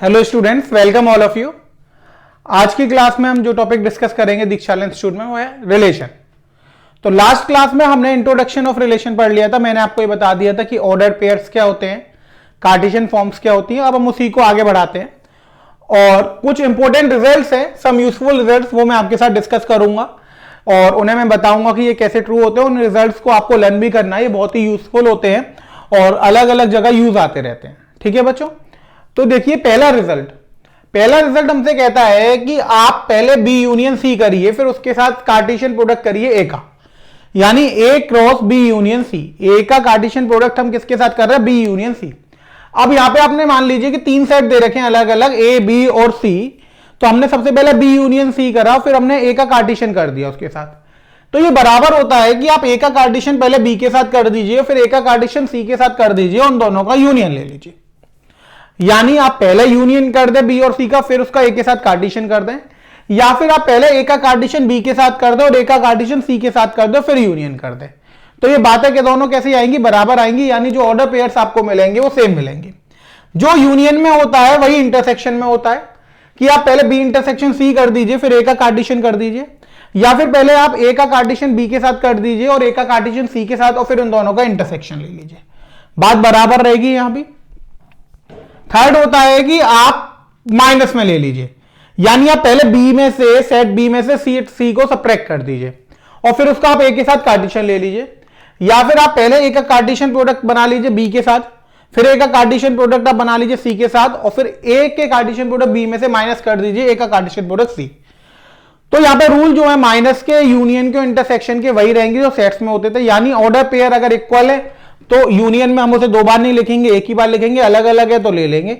Hello students, welcome all of you. आज की class में हम जो टॉपिक डिस्कस करेंगे दीक्षाला इंस्टीट्यूट में वो है रिलेशन। तो लास्ट क्लास में हमने इंट्रोडक्शन ऑफ रिलेशन पढ़ लिया था। मैंने आपको ये बता दिया था कि ऑर्डर पेयर्स क्या होते हैं, कार्टेशियन फॉर्म्स क्या होती हैं। अब हम उसी को आगे बढ़ाते हैं और कुछ इंपॉर्टेंट रिजल्ट्स हैं, सम यूजफुल रिजल्ट्स, वो मैं आपके साथ डिस्कस करूंगा और उन्हें मैं बताऊंगा कि ये कैसे ट्रू होते हैं। उन रिजल्ट्स को आपको लर्न भी करना है, ये बहुत ही यूजफुल होते हैं और अलग अलग जगह यूज आते रहते हैं। ठीक है बच्चों, तो देखिए पहला रिजल्ट हमसे कहता है कि आप पहले बी यूनियन सी करिए, फिर उसके साथ कार्टेशियन प्रोडक्ट करिए ए का, यानी A cross B union C. A का कार्टेशियन प्रोडक्ट हम किसके साथ कर रहे हैं? B union C. अब यहां पे आपने मान लीजिए कि तीन सेट दे रखे हैं अलग अलग, ए बी और सी। तो हमने सबसे पहले बी यूनियन सी करा, फिर हमने ए का कार्टेशियन कर दिया उसके साथ। तो ये बराबर होता है कि आप ए का कार्टेशियन पहले बी के साथ कर दीजिए, फिर ए का कार्टेशियन सी के साथ कर दीजिए, उन दोनों का यूनियन ले लीजिए। यानी आप पहले यूनियन कर दें बी और सी का, फिर उसका ए के साथ कार्टेशियन कर दें, या फिर आप पहले ए का कार्टेशियन बी के साथ कर दो और ए का कार्टेशियन सी के साथ कर दो, फिर यूनियन कर दें। तो ये बातें के दोनों कैसी आएंगी? बराबर आएंगी, यानी जो ऑर्डर पेयर्स आपको मिलेंगे वो सेम मिलेंगे। जो यूनियन में होता है वही इंटरसेक्शन में होता है कि आप पहले बी इंटरसेक्शन सी कर दीजिए, फिर ए का कार्टेशियन कर दीजिए, या फिर पहले आप ए का कार्टेशियन बी के साथ कर दीजिए और ए का कार्टेशियन सी के साथ और फिर उन दोनों का इंटरसेक्शन ले लीजिए। बात बराबर रहेगी यहां भी। थर्ड होता है कि आप माइनस में ले लीजिए, यानी आप पहले बी में से सेट बी में से सी को सब्ट्रैक्ट कर दीजिए और फिर उसका आप ए के साथ कार्टेशियन ले लीजिए, या फिर आप पहले ए का कार्टेशियन प्रोडक्ट बना लीजिए बी के साथ, फिर ए का कार्टेशियन प्रोडक्ट आप बना लीजिए सी के साथ और फिर ए के कार्टेशियन प्रोडक्ट बी में से माइनस कर दीजिए ए का कार्टेशियन प्रोडक्ट सी। तो यहां पे रूल जो है माइनस के, यूनियन के, इंटरसेक्शन के वही रहेंगे जो सेट्स में होते थे। यानी ऑर्डर पेयर अगर इक्वल है तो यूनियन में हम उसे दो बार नहीं लिखेंगे, एक ही बार लिखेंगे। अलग अलग है तो ले लेंगे।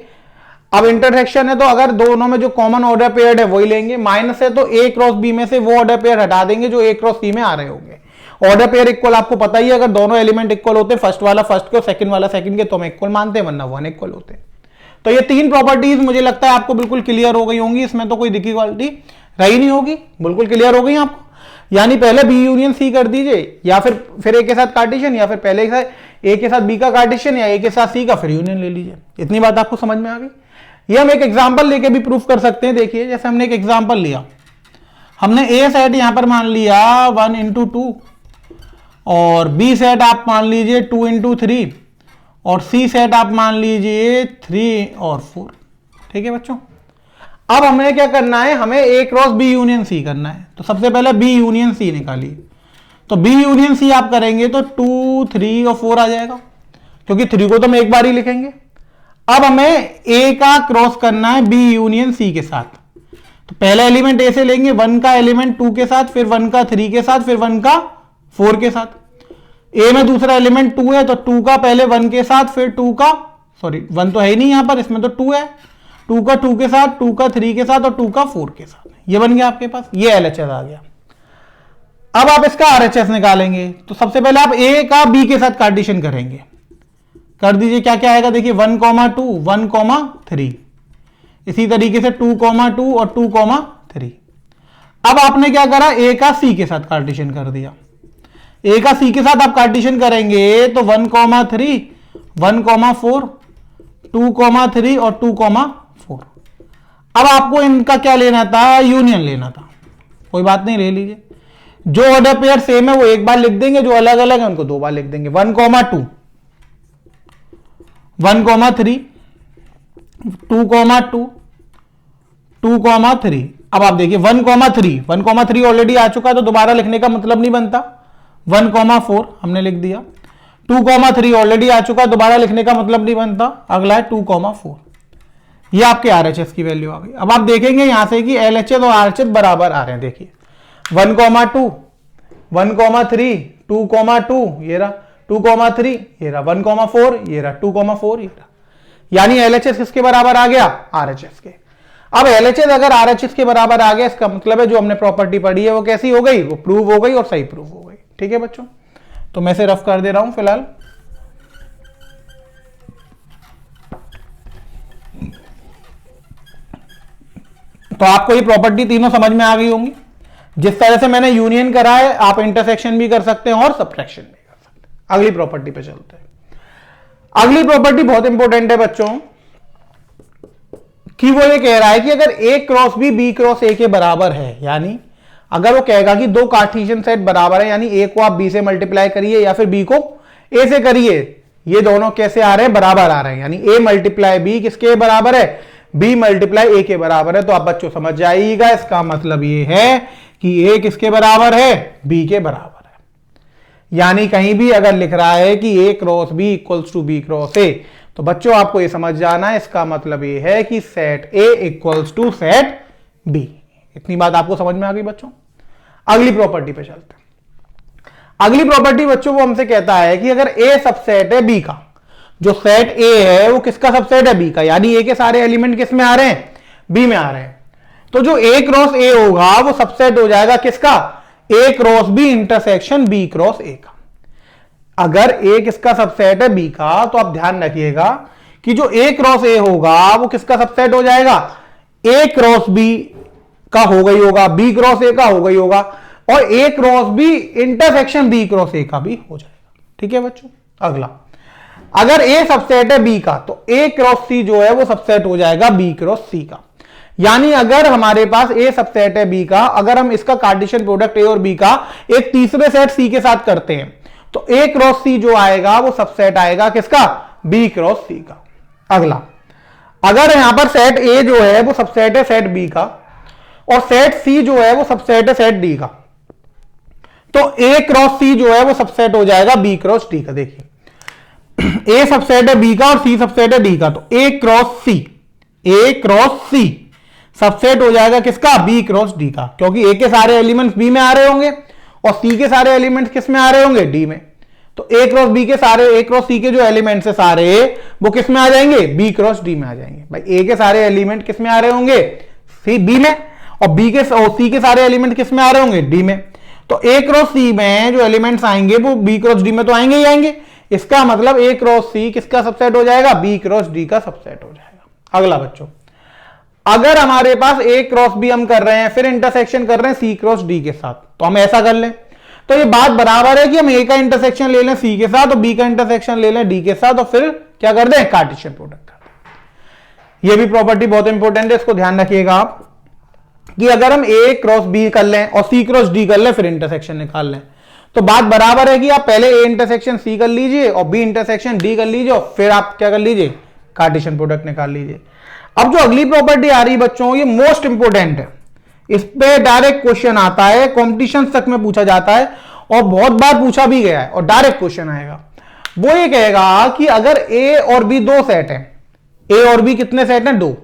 अब इंटरसेक्शन है तो अगर दोनों में जो कॉमन ऑर्डर पेयर है वही लेंगे। माइनस है तो ए क्रॉस बी में से वो ऑर्डर पेयर हटा देंगे जो ए क्रॉस सी में आ रहे होंगे। ऑर्डर पेयर इक्वल आपको पता ही है, अगर दोनों एलिमेंट इक्वल होते हैं, फर्स्ट वाला फर्स्ट के, सेकंड वाला सेकंड के, तो हम इक्वल मानते हैं, वरना वन इक्वल होते हैं। तो ये तीन प्रॉपर्टीज मुझे लगता है आपको बिल्कुल क्लियर हो गई होंगी, इसमें तो कोई डिफिकल्टी रही नहीं होगी, बिल्कुल क्लियर हो गई आपको। यानी पहले बी यूनियन सी कर दीजिए, या फिर ए के साथ कार्टेशियन, या फिर पहले ए के साथ बी का कार्टेशियन या ए के साथ सी का, फिर यूनियन ले लीजिए। इतनी बात आपको समझ में आ गई। ये हम एक एग्जांपल लेके भी प्रूफ कर सकते हैं। देखिए जैसे हमने एक एग्जांपल लिया, हमने ए सेट यहां पर मान लिया 1 into 2 और बी सेट आप मान लीजिए 2 into 3 और सी सेट आप मान लीजिए 3 और 4। ठीक है बच्चों, अब हमें क्या करना है? हमें ए क्रॉस बी यूनियन सी करना है। तो सबसे पहले बी यूनियन सी निकालिए। तो बी यूनियन सी आप करेंगे तो 2, 3 और 4 आ जाएगा, क्योंकि 3 को तो हम एक बार ही लिखेंगे। अब हमें ए का क्रॉस करना है बी यूनियन सी के साथ। तो पहला एलिमेंट ए से लेंगे, 1 का एलिमेंट 2 के साथ, फिर 1 का 3 के साथ, फिर 1 का 4 के साथ। ए में दूसरा एलिमेंट 2 है तो 2 का पहले 1 के साथ, फिर 2 का 1 तो है ही नहीं यहां पर, इसमें तो 2 है, 2 का 2 के साथ, 2 का 3 के साथ और 2 का 4 के साथ। ये बन गया आपके पास, ये एलएचएस आ गया। अब आप इसका आरएचएस निकालेंगे। तो सबसे पहले आप ए का बी के साथ कार्टेशियन करेंगे, कर दीजिए। क्या क्या आएगा? देखिए 1, 2, 1, 3, इसी तरीके से 2, 2 और 2, 3। अब आपने क्या करा? ए का सी के साथ कार्टेशियन कर दिया। ए का सी के साथ आप कार्टेशियन करेंगे तो 1, 3, 1, 4, 2, 3 और 2, 4। अब आपको इनका क्या लेना था? यूनियन लेना था। कोई बात नहीं, ले लीजिए। जो ऑर्डर पेयर सेम है वो एक बार लिख देंगे, जो अलग अलग है उनको दो बार लिख देंगे। 1, 2, 1, 3, 2, 2, 2, 3। अब आप देखिए 1, 3 ऑलरेडी आ चुका है तो दोबारा लिखने का मतलब नहीं बनता। 1, 4 हमने लिख दिया। 2, 3 ऑलरेडी आ चुका है, दोबारा लिखने का मतलब नहीं बनता। अगला है 2, 4। ये आपके आरएचएस की वैल्यू आ गई। अब आप देखेंगे यहां से कि एलएचएस और आरएचएस बराबर आ रहे हैं। देखिए 1, 2, 1, 3, 2, 2, ये रहा 2, 3, ये रहा 1, 4, ये रहा 2, 4, ये रहा। यानी एलएचएस किसके बराबर आ गया? आरएचएस के। अब एलएचएस अगर आरएचएस के बराबर आ गया, इसका मतलब है जो हमने प्रॉपर्टी पढ़ी है वो कैसी हो गई? वो प्रूव हो गई और सही प्रूव हो गई। ठीक है बच्चों, तो मैं इसे रफ कर दे रहा हूं फिलहाल। तो आपको ये प्रॉपर्टी तीनों समझ में आ गई होंगी। जिस तरह से मैंने यूनियन करा है, आप इंटरसेक्शन भी कर सकते हैं और सब्ट्रैक्शन भी कर सकते हैं। अगली प्रॉपर्टी पे चलते हैं। अगली प्रॉपर्टी बहुत इंपॉर्टेंट है बच्चों, कि वो ये कह रहा है कि अगर A cross B B cross A के बराबर है, यानी अगर वो कहेगा कि दो कार्टेशियन सेट बराबर है, यानी ए को आप बी से मल्टीप्लाई करिए या फिर बी को ए से करिए, ये दोनों कैसे आ रहे हैं, बराबर आ रहे हैं, यानी ए मल्टीप्लाई बी किसके बराबर है, बी मल्टीप्लाई ए के बराबर है। तो आप बच्चों समझ जाइएगा, इसका मतलब ये है कि ए किसके बराबर है, बी के बराबर है। यानी कहीं भी अगर लिख रहा है कि a cross b equals to b cross a, तो बच्चों आपको ये समझ जाना है, इसका मतलब ये है कि set A equals to set B. इतनी बात आपको समझ में आ गई बच्चों। अगली प्रॉपर्टी पे चलते हैं। अगली प्रॉपर्टी बच्चों वो हमसे कहता है कि अगर ए सबसेट है बी का, जो सेट ए है वो किसका सबसेट है, बी का, यानी ए के सारे एलिमेंट किस में आ रहे हैं, बी में आ रहे हैं, तो जो ए क्रॉस ए होगा वो सबसेट हो जाएगा किसका, a cross b intersection b cross a का। अगर ए किसका सबसेट है, बी का, तो आप ध्यान रखिएगा कि जो ए क्रॉस ए होगा वो किसका सबसेट हो जाएगा, ए क्रॉस बी का हो गई होगा, बी क्रॉस ए का हो गई होगा, और a cross b intersection b cross a का भी हो जाएगा। ठीक है बच्चों। अगला, अगर ए सबसेट है बी का, तो ए क्रॉस सी जो है वो सबसेट हो जाएगा बी क्रॉस सी का। यानी अगर हमारे पास ए सबसेट है बी का, अगर हम इसका कार्टेशियन प्रोडक्ट ए और बी का एक तीसरे सेट सी के साथ करते हैं, तो ए क्रॉस सी जो आएगा वो सबसेट आएगा किसका, बी क्रॉस सी का। अगला, अगर यहां पर सेट ए जो है वो सबसेट है सेट बी का, और सेट सी जो है वो सबसेट है सेट डी का, तो ए क्रॉस सी जो है वो सबसेट हो जाएगा बी क्रॉस डी का। देखिए ए सबसेट है बी का और सी सबसेट है डी का, तो ए क्रॉस सी सबसेट हो जाएगा किसका, बी क्रॉस डी का, क्योंकि ए के सारे एलिमेंट्स बी में आ रहे होंगे और सी के सारे एलिमेंट्स किस में आ रहे होंगे, डी में। तो ए क्रॉस बी के सारे, ए क्रॉस सी के जो एलिमेंट्स है सारे वो किस में आ जाएंगे, बी क्रॉस डी में आ जाएंगे। भाई ए के सारे एलिमेंट किस में आ रहे होंगे, सी बी में, और बी के और सी के सारे एलिमेंट किस में आ रहे होंगे, डी में। तो ए क्रॉस सी में जो एलिमेंट्स आएंगे वो बी क्रॉस डी में तो आएंगे ही आएंगे। इसका मतलब ए क्रॉस सी किसका सबसेट हो जाएगा, बी क्रॉस डी का सबसेट हो जाएगा। अगला बच्चों, अगर हमारे पास ए क्रॉस बी हम कर रहे हैं, फिर इंटरसेक्शन कर रहे हैं सी क्रॉस डी के साथ, तो हम ऐसा कर लें, तो ये बात बराबर है कि हम ए का इंटरसेक्शन ले लें सी के साथ और बी का इंटरसेक्शन ले लें डी के साथ, और फिर क्या कर दें, कार्टेशियन प्रोडक्ट कर दें। ये भी प्रॉपर्टी बहुत इंपॉर्टेंट है, इसको ध्यान रखिएगा आप, कि अगर हम ए क्रॉस बी कर लें और सी क्रॉस डी कर लें, फिर इंटरसेक्शन निकाल लें, तो बात बराबर है कि आप पहले ए इंटरसेक्शन सी कर लीजिए और बी इंटरसेक्शन डी कर लीजिए, और फिर आप क्या कर लीजिए, कार्टेशियन प्रोडक्ट निकाल लीजिए। अब जो अगली प्रॉपर्टी आ रही है बच्चों, ये मोस्ट इंपोर्टेंट है, इस पे डायरेक्ट क्वेश्चन आता है, कॉम्पिटिशन तक में पूछा जाता है और बहुत बार पूछा भी गया है, और डायरेक्ट क्वेश्चन आएगा। वो ये कहेगा कि अगर ए और बी दो सेट हैं, ए और बी कितने सेट हैं, दो,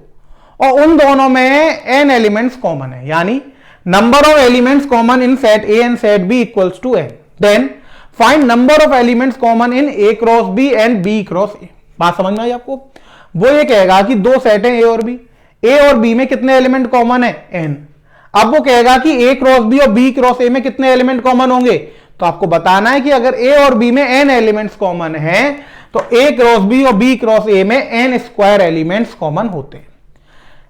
और उन दोनों में n एलिमेंट्स कॉमन है, यानी number of elements common in set A and set B equals to n, then find number of elements common in A cross B and B cross A. बात समझ में आई आपको। वो ये कहेगा कि दो सेट हैं ए और बी में कितने एलिमेंट कॉमन है, n। अब वो कहेगा कि ए क्रॉस बी और बी क्रॉस ए में कितने एलिमेंट कॉमन होंगे, तो आपको बताना है कि अगर ए और बी में n एलिमेंट्स कॉमन है, तो ए क्रॉस बी और बी क्रॉस ए में n स्क्वायर एलिमेंट्स कॉमन होते हैं।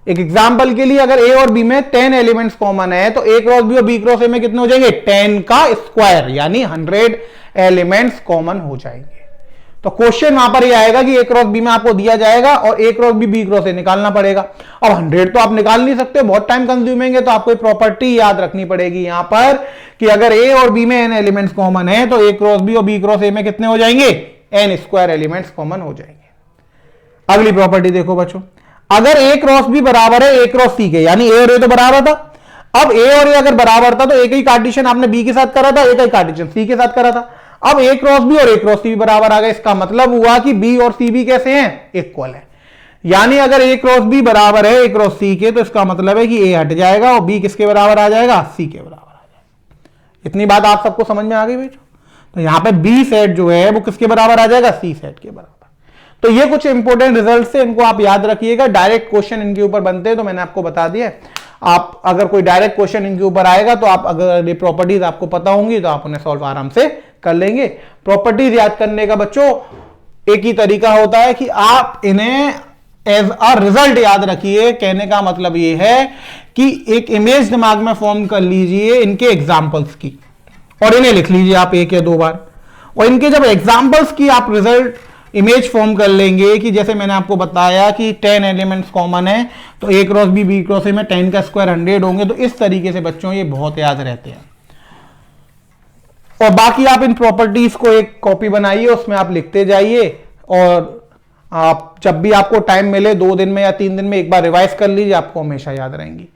एक एग्जांपल के लिए, अगर ए और बी में 10 एलिमेंट्स कॉमन है, तो ए क्रॉस बी और बी क्रॉस ए में कितने हो जाएंगे, 10 का स्क्वायर, यानी 100 एलिमेंट्स कॉमन हो जाएंगे। तो क्वेश्चन वहां पर ये आएगा कि ए क्रॉस बी में आपको दिया जाएगा और ए क्रॉस बी क्रॉस ए निकालना पड़ेगा। अब 100 तो आप निकाल नहीं सकते, बहुत टाइम कंज्यूमिंग है, तो आपको एक प्रॉपर्टी याद रखनी पड़ेगी यहां पर कि अगर ए और बी में n एलिमेंट्स कॉमन है, तो ए क्रॉस बी और बी क्रॉस ए में कितने हो जाएंगे, n स्क्वायर एलिमेंट्स कॉमन हो जाएंगे। अगली प्रॉपर्टी देखो बच्चों, अगर ए क्रॉस बी बराबर है ए क्रॉस सी के, यानी ए और ए तो बराबर था, अब ए और ए अगर बराबर था तो एक ही कार्टेशियन आपने बी के साथ करा था, एक ही कार्टेशियन सी के साथ करा था। अब ए क्रॉस बी और ए क्रॉस सी भी बराबर आ गए, इसका मतलब हुआ कि बी और सी भी कैसे हैं, इक्वल है। यानी अगर ए क्रॉस बी बराबर है ए क्रॉस सी के, तो इसका मतलब है कि ए हट जाएगा और बी किसके बराबर आ जाएगा, सी के बराबर आ जाएगा। इतनी बात आप सबको समझ में आ गई बेटा। तो यहां पे बी सेट जो है वो किसके बराबर आ जाएगा, सी सेट के बराबर। तो ये कुछ इंपॉर्टेंट रिजल्ट से, इनको आप याद रखिएगा, डायरेक्ट क्वेश्चन इनके ऊपर बनते हैं, तो मैंने आपको बता दिया। आप अगर कोई डायरेक्ट क्वेश्चन इनके ऊपर आएगा, तो आप अगर ये प्रॉपर्टीज आपको पता होंगी तो आप उन्हें सॉल्व आराम से कर लेंगे। प्रॉपर्टीज याद करने का बच्चों एक ही तरीका होता है कि आप इन्हें एज अ रिजल्ट याद रखिए। कहने का मतलब ये है कि एक इमेज दिमाग में फॉर्म कर लीजिए इनके एग्जाम्पल्स की, और इन्हें लिख लीजिए आप एक या दो बार, और इनके जब एग्जाम्पल्स की आप रिजल्ट इमेज फॉर्म कर लेंगे कि जैसे मैंने आपको बताया कि 10 एलिमेंट्स कॉमन है, तो A cross B cross A में 10 का स्क्वायर 100 होंगे। तो इस तरीके से बच्चों ये बहुत याद रहते हैं। और बाकी आप इन प्रॉपर्टीज को एक कॉपी बनाइए, उसमें आप लिखते जाइए, और आप जब भी आपको टाइम मिले 2 दिन में या 3 दिन में एक बार रिवाइज कर लीजिए, आपको हमेशा याद रहेंगी।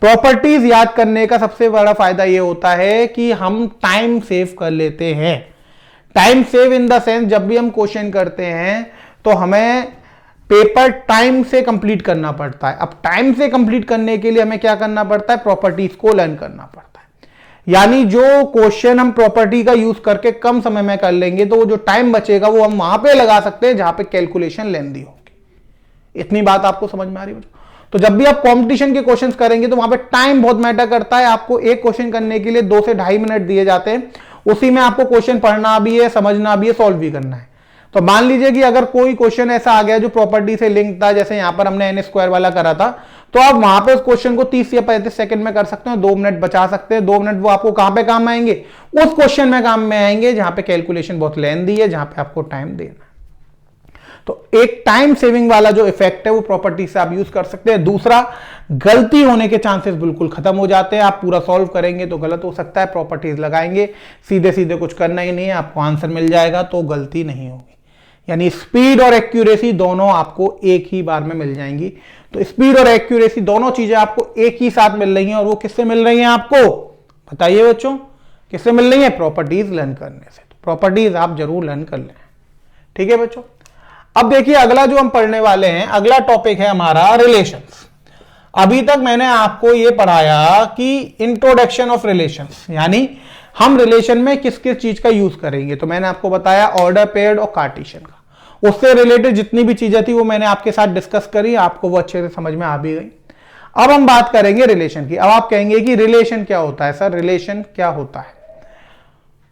प्रॉपर्टीज याद करने का सबसे बड़ा फायदा यह होता है कि हम टाइम सेव कर लेते हैं। Time save in the sense, जब भी हम क्वेश्चन करते हैं तो हमें पेपर टाइम से कंप्लीट करना पड़ता है। अब टाइम से कंप्लीट करने के लिए हमें क्या करना पड़ता है, प्रॉपर्टीज को लर्न करना पड़ता है। यानी जो क्वेश्चन हम प्रॉपर्टी का यूज करके कम समय में कर लेंगे, तो वो जो टाइम बचेगा वो हम वहां पे लगा सकते हैं जहां पे कैलकुलेशन लेंदी होगी। इतनी बात आपको समझ में आ रही है? तो जब भी आप कंपटीशन के क्वेश्चंस करेंगे तो वहां पे टाइम बहुत मैटर करता है। आपको एक क्वेश्चन करने के लिए 2 से 2.5 मिनट दिए जाते हैं, उसी में आपको क्वेश्चन पढ़ना भी है, समझना भी है, सॉल्व भी करना है। तो मान लीजिए कि अगर कोई क्वेश्चन ऐसा आ गया जो प्रॉपर्टी से लिंक था, जैसे यहां पर हमने n² वाला करा था, तो आप वहां पे उस क्वेश्चन को 30 या 35 सेकंड में कर सकते हैं, 2 मिनट बचा सकते हैं। 2 मिनट वो आपको कहां पे काम आएंगे, उस क्वेश्चन में काम में आएंगे जहां पे कैलकुलेशन बहुत लेंथी है, जहां पे आपको टाइम देना है। तो एक टाइम सेविंग वाला जो इफेक्ट है वो प्रॉपर्टी से आप यूज कर सकते हैं। दूसरा, गलती होने के चांसेस बिल्कुल खत्म हो जाते हैं। आप पूरा सॉल्व करेंगे तो गलत हो सकता है, प्रॉपर्टीज लगाएंगे, सीधे सीधे कुछ करना ही नहीं है, आपको आंसर मिल जाएगा, तो गलती नहीं होगी। यानी स्पीड और एक्यूरेसी दोनों आपको एक ही बार में मिल जाएंगी। तो स्पीड और एक्यूरेसी दोनों चीजें आपको एक ही साथ मिल रही हैं, और वो किससे मिल रही हैं आपको बताइए बच्चों, किससे मिल रही है? प्रॉपर्टीज लर्न करने से। तो प्रॉपर्टीज आप जरूर लर्न कर लें, ठीक है बच्चों। अब देखिए अगला जो हम पढ़ने वाले हैं, अगला टॉपिक है हमारा रिलेशंस। अभी तक मैंने आपको यह पढ़ाया कि इंट्रोडक्शन ऑफ रिलेशंस, यानी हम रिलेशन में किस किस चीज का यूज करेंगे। तो मैंने आपको बताया ऑर्डर पेयर्ड और कार्टेशियन का, उससे रिलेटेड जितनी भी चीजें थी वो मैंने आपके साथ डिस्कस करी, आपको वो अच्छे से समझ में आ भी गई। अब हम बात करेंगे रिलेशन की। अब आप कहेंगे कि रिलेशन क्या होता है सर, रिलेशन क्या होता है?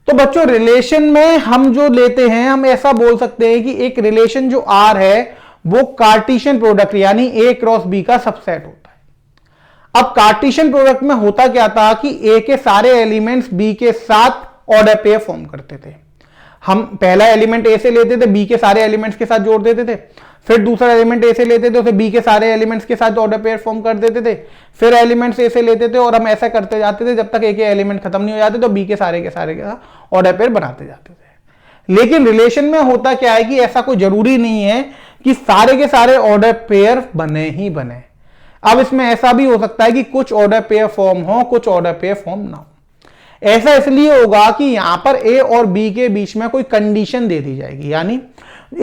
तो बच्चों रिलेशन में हम जो लेते हैं, हम ऐसा बोल सकते हैं कि एक रिलेशन जो आर है वो कार्टेशियन प्रोडक्ट यानी ए क्रॉस बी का सबसेट होता है। अब कार्टेशियन प्रोडक्ट में होता क्या था कि ए के सारे एलिमेंट्स बी के साथ ऑर्डर पेयर फॉर्म करते थे। हम पहला एलिमेंट ए से लेते थे, बी के सारे एलिमेंट्स के साथ जोड़ देते थे, फिर दूसरा एलिमेंट ए से लेते थे, उसे बी के सारे एलिमेंट्स के साथ ऑर्डर पेयर फॉर्म कर देते थे, फिर एलिमेंट्स ए से लेते थे, और हम ऐसा करते जाते थे जब तक ए के एलिमेंट खत्म नहीं हो जाते, तो बी के सारे के साथ ऑर्डर पेयर बनाते जाते थे। लेकिन रिलेशन में होता क्या है कि ऐसा कोई जरूरी नहीं है कि सारे के सारे ऑर्डर पेयर बने ही बने। अब इसमें ऐसा भी हो सकता है कि कुछ ऑर्डर पेयर फॉर्म हो, कुछ ऑर्डर पेयर फॉर्म ना हो। ऐसा इसलिए होगा कि यहां पर ए और बी के बीच में कोई कंडीशन दे दी जाएगी, यानी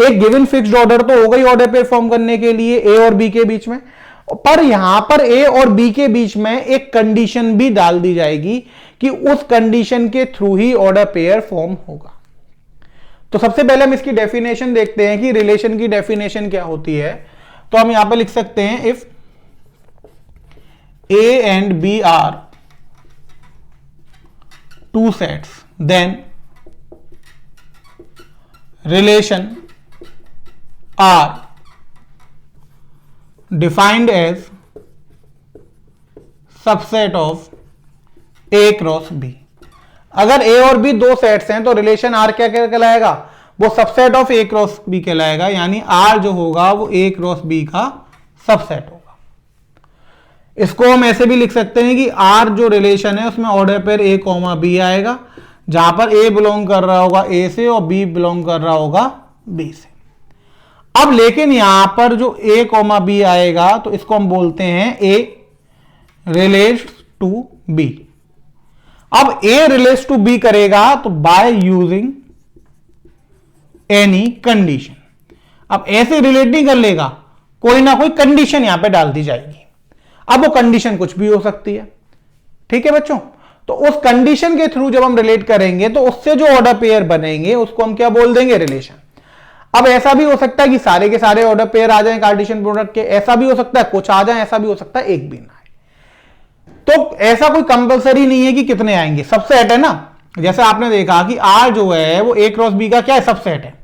एक गिवन फिक्स्ड ऑर्डर तो हो गई ऑर्डर पेयर फॉर्म करने के लिए ए और बी के बीच में, पर यहां पर ए और बी के बीच में एक कंडीशन भी डाल दी जाएगी कि उस कंडीशन के थ्रू ही ऑर्डर पेयर फॉर्म होगा। तो सबसे पहले हम इसकी डेफिनेशन देखते हैं कि रिलेशन की डेफिनेशन क्या होती है। तो हम यहां पर लिख सकते हैं, if A and B are two sets, then relation are defined as subset of A cross B। अगर A और B दो सेट्स हैं तो रिलेशन R क्या कहलाएगा, वो subset of A cross B कहलाएगा, यानी R जो होगा वो A क्रॉस B का सबसेट होगा। इसको हम ऐसे भी लिख सकते हैं कि R जो रिलेशन है उसमें order pair A comma B आएगा, जहां पर A बिलोंग कर रहा होगा A से और B बिलोंग कर रहा होगा B से। अब लेकिन यहां पर जो A कॉमा B आएगा तो इसको हम बोलते हैं A रिलेट्स टू B। अब A रिलेट्स टू B करेगा तो बाय यूजिंग एनी कंडीशन। अब ऐसे रिलेट नहीं कर लेगा, कोई ना कोई कंडीशन यहां पे डाल दी जाएगी। अब वो कंडीशन कुछ भी हो सकती है, ठीक है बच्चों। तो उस कंडीशन के थ्रू जब हम रिलेट करेंगे तो उससे जो ऑर्डर पेयर बनेंगे उसको हम क्या बोल देंगे, रिलेशन। अब ऐसा भी हो सकता है कि सारे के सारे ऑर्डर पेयर आ जाएं कार्टेशियन प्रोडक्ट के, ऐसा भी हो सकता है कुछ आ जाए, ऐसा भी हो सकता है एक भी ना आए। तो ऐसा कोई कंपलसरी नहीं है कि कितने आएंगे, सबसेट है ना। जैसे आपने देखा कि R जो है वो A क्रॉस B का क्या है, सबसेट है।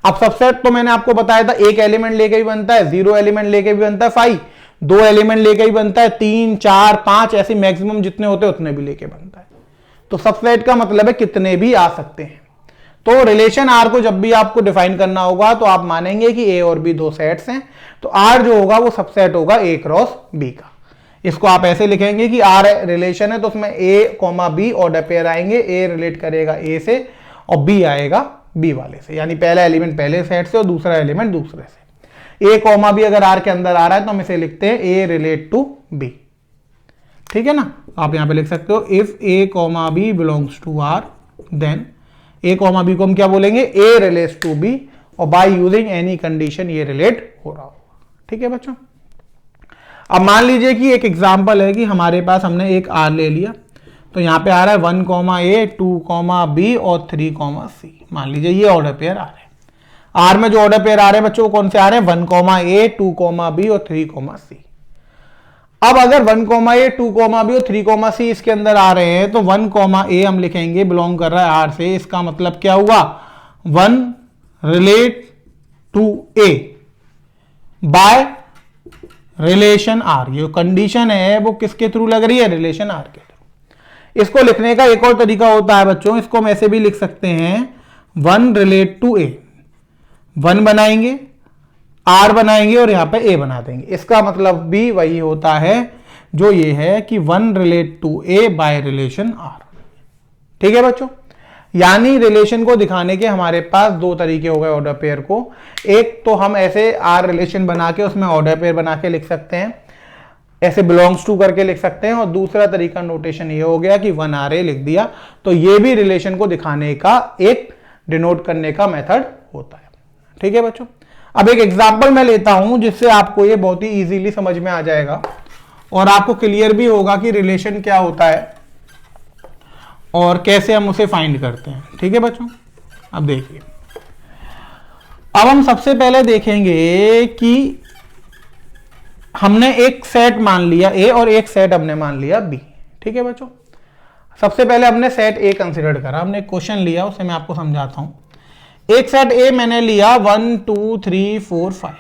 अब सबसेट तो मैंने आपको बताया था एक एलिमेंट लेके भी बनता है, 0 एलिमेंट लेके भी बनता है 5, 2 एलिमेंट लेके भी बनता है 3, 4, 5, ऐसे मैक्सिमम जितने होते हैं उतने भी लेके बनता है। तो सबसेट का मतलब है कितने भी आ सकते हैं। तो रिलेशन आर को जब भी आपको डिफाइन करना होगा तो आप मानेंगे कि ए और बी दो सेट्स हैं, तो आर जो होगा वो सबसेट होगा ए क्रॉस बी का। इसको आप ऐसे लिखेंगे कि आर रिलेशन है तो उसमें ए कॉमा बी ऑर्डर पेयर आएंगे, ए रिलेट करेगा ए से और बी आएगा बी वाले से, यानी पहला एलिमेंट पहले सेट से और दूसरा एलिमेंट दूसरे से। ए कॉमा बी अगर आर के अंदर आ रहा है तो हम इसे लिखते हैं ए रिलेट टू बी, ठीक है ना। आप यहां पे लिख सकते हो if A comma B belongs to R then A comma B को हम क्या बोलेंगे, ए रिलेट्स टू बी, और बाय यूजिंग एनी कंडीशन ये रिलेट हो रहा होगा, ठीक है बच्चों। अब मान लीजिए कि एक एग्जांपल है कि हमारे पास हमने एक आर ले लिया, तो यहां पे आ रहा है 1 कॉमा ए 2 कॉमा बी और 3 कॉमा सी। मान लीजिए ये ऑर्डर पेयर आ रहे हैं। आर में जो ऑर्डर पेयर आ रहे हैं बच्चों कौन से आ रहे हैं, 1 कॉमा ए 2 कॉमा बी और 3 कॉमा सी। अब अगर 1 कॉमा ए 2 कॉमा बी और 3 कॉमा सी इसके अंदर आ रहे हैं तो 1 कॉमा ए हम लिखेंगे बिलोंग कर रहा है आर से, इसका मतलब क्या हुआ 1 relate to A by relation R. ये कंडीशन है वो किसके थ्रू लग रही है, रिलेशन आर के थ्रू। इसको लिखने का एक और तरीका होता है बच्चों, इसको हम ऐसे भी लिख सकते हैं 1 रिलेट टू ए, 1 बनाएंगे आर बनाएंगे और यहां पे ए बना देंगे। इसका मतलब भी वही होता है जो ये है कि 1 relate to A by relation R, ठीक है बच्चों। यानी रिलेशन को दिखाने के हमारे पास दो तरीके हो गए ऑर्डर पेयर को। एक तो हम ऐसे आर रिलेशन बना के उसमें ऑर्डर पेयर बना के लिख सकते हैं, ऐसे बिलोंग्स टू करके लिख सकते हैं, और दूसरा तरीका नोटेशन ये हो गया कि 1 आर ए लिख दिया, तो ये भी रिलेशन को दिखाने का एक डिनोट करने का मेथड होता है, ठीक है बच्चों। अब एक एग्जांपल मैं लेता हूं जिससे आपको ये बहुत ही इजीली समझ में आ जाएगा और आपको क्लियर भी होगा कि रिलेशन क्या होता है और कैसे हम उसे फाइंड करते हैं, ठीक है बच्चों। अब देखिए, अब हम सबसे पहले देखेंगे कि हमने एक सेट मान लिया ए और एक सेट हमने मान लिया बी, ठीक है बच्चों। सबसे पहले हमने सेट ए कंसीडर करा, हमने एक क्वेश्चन लिया उसे मैं आपको समझाता हूं। एक सेट ए मैंने लिया 1 2 3 4 5,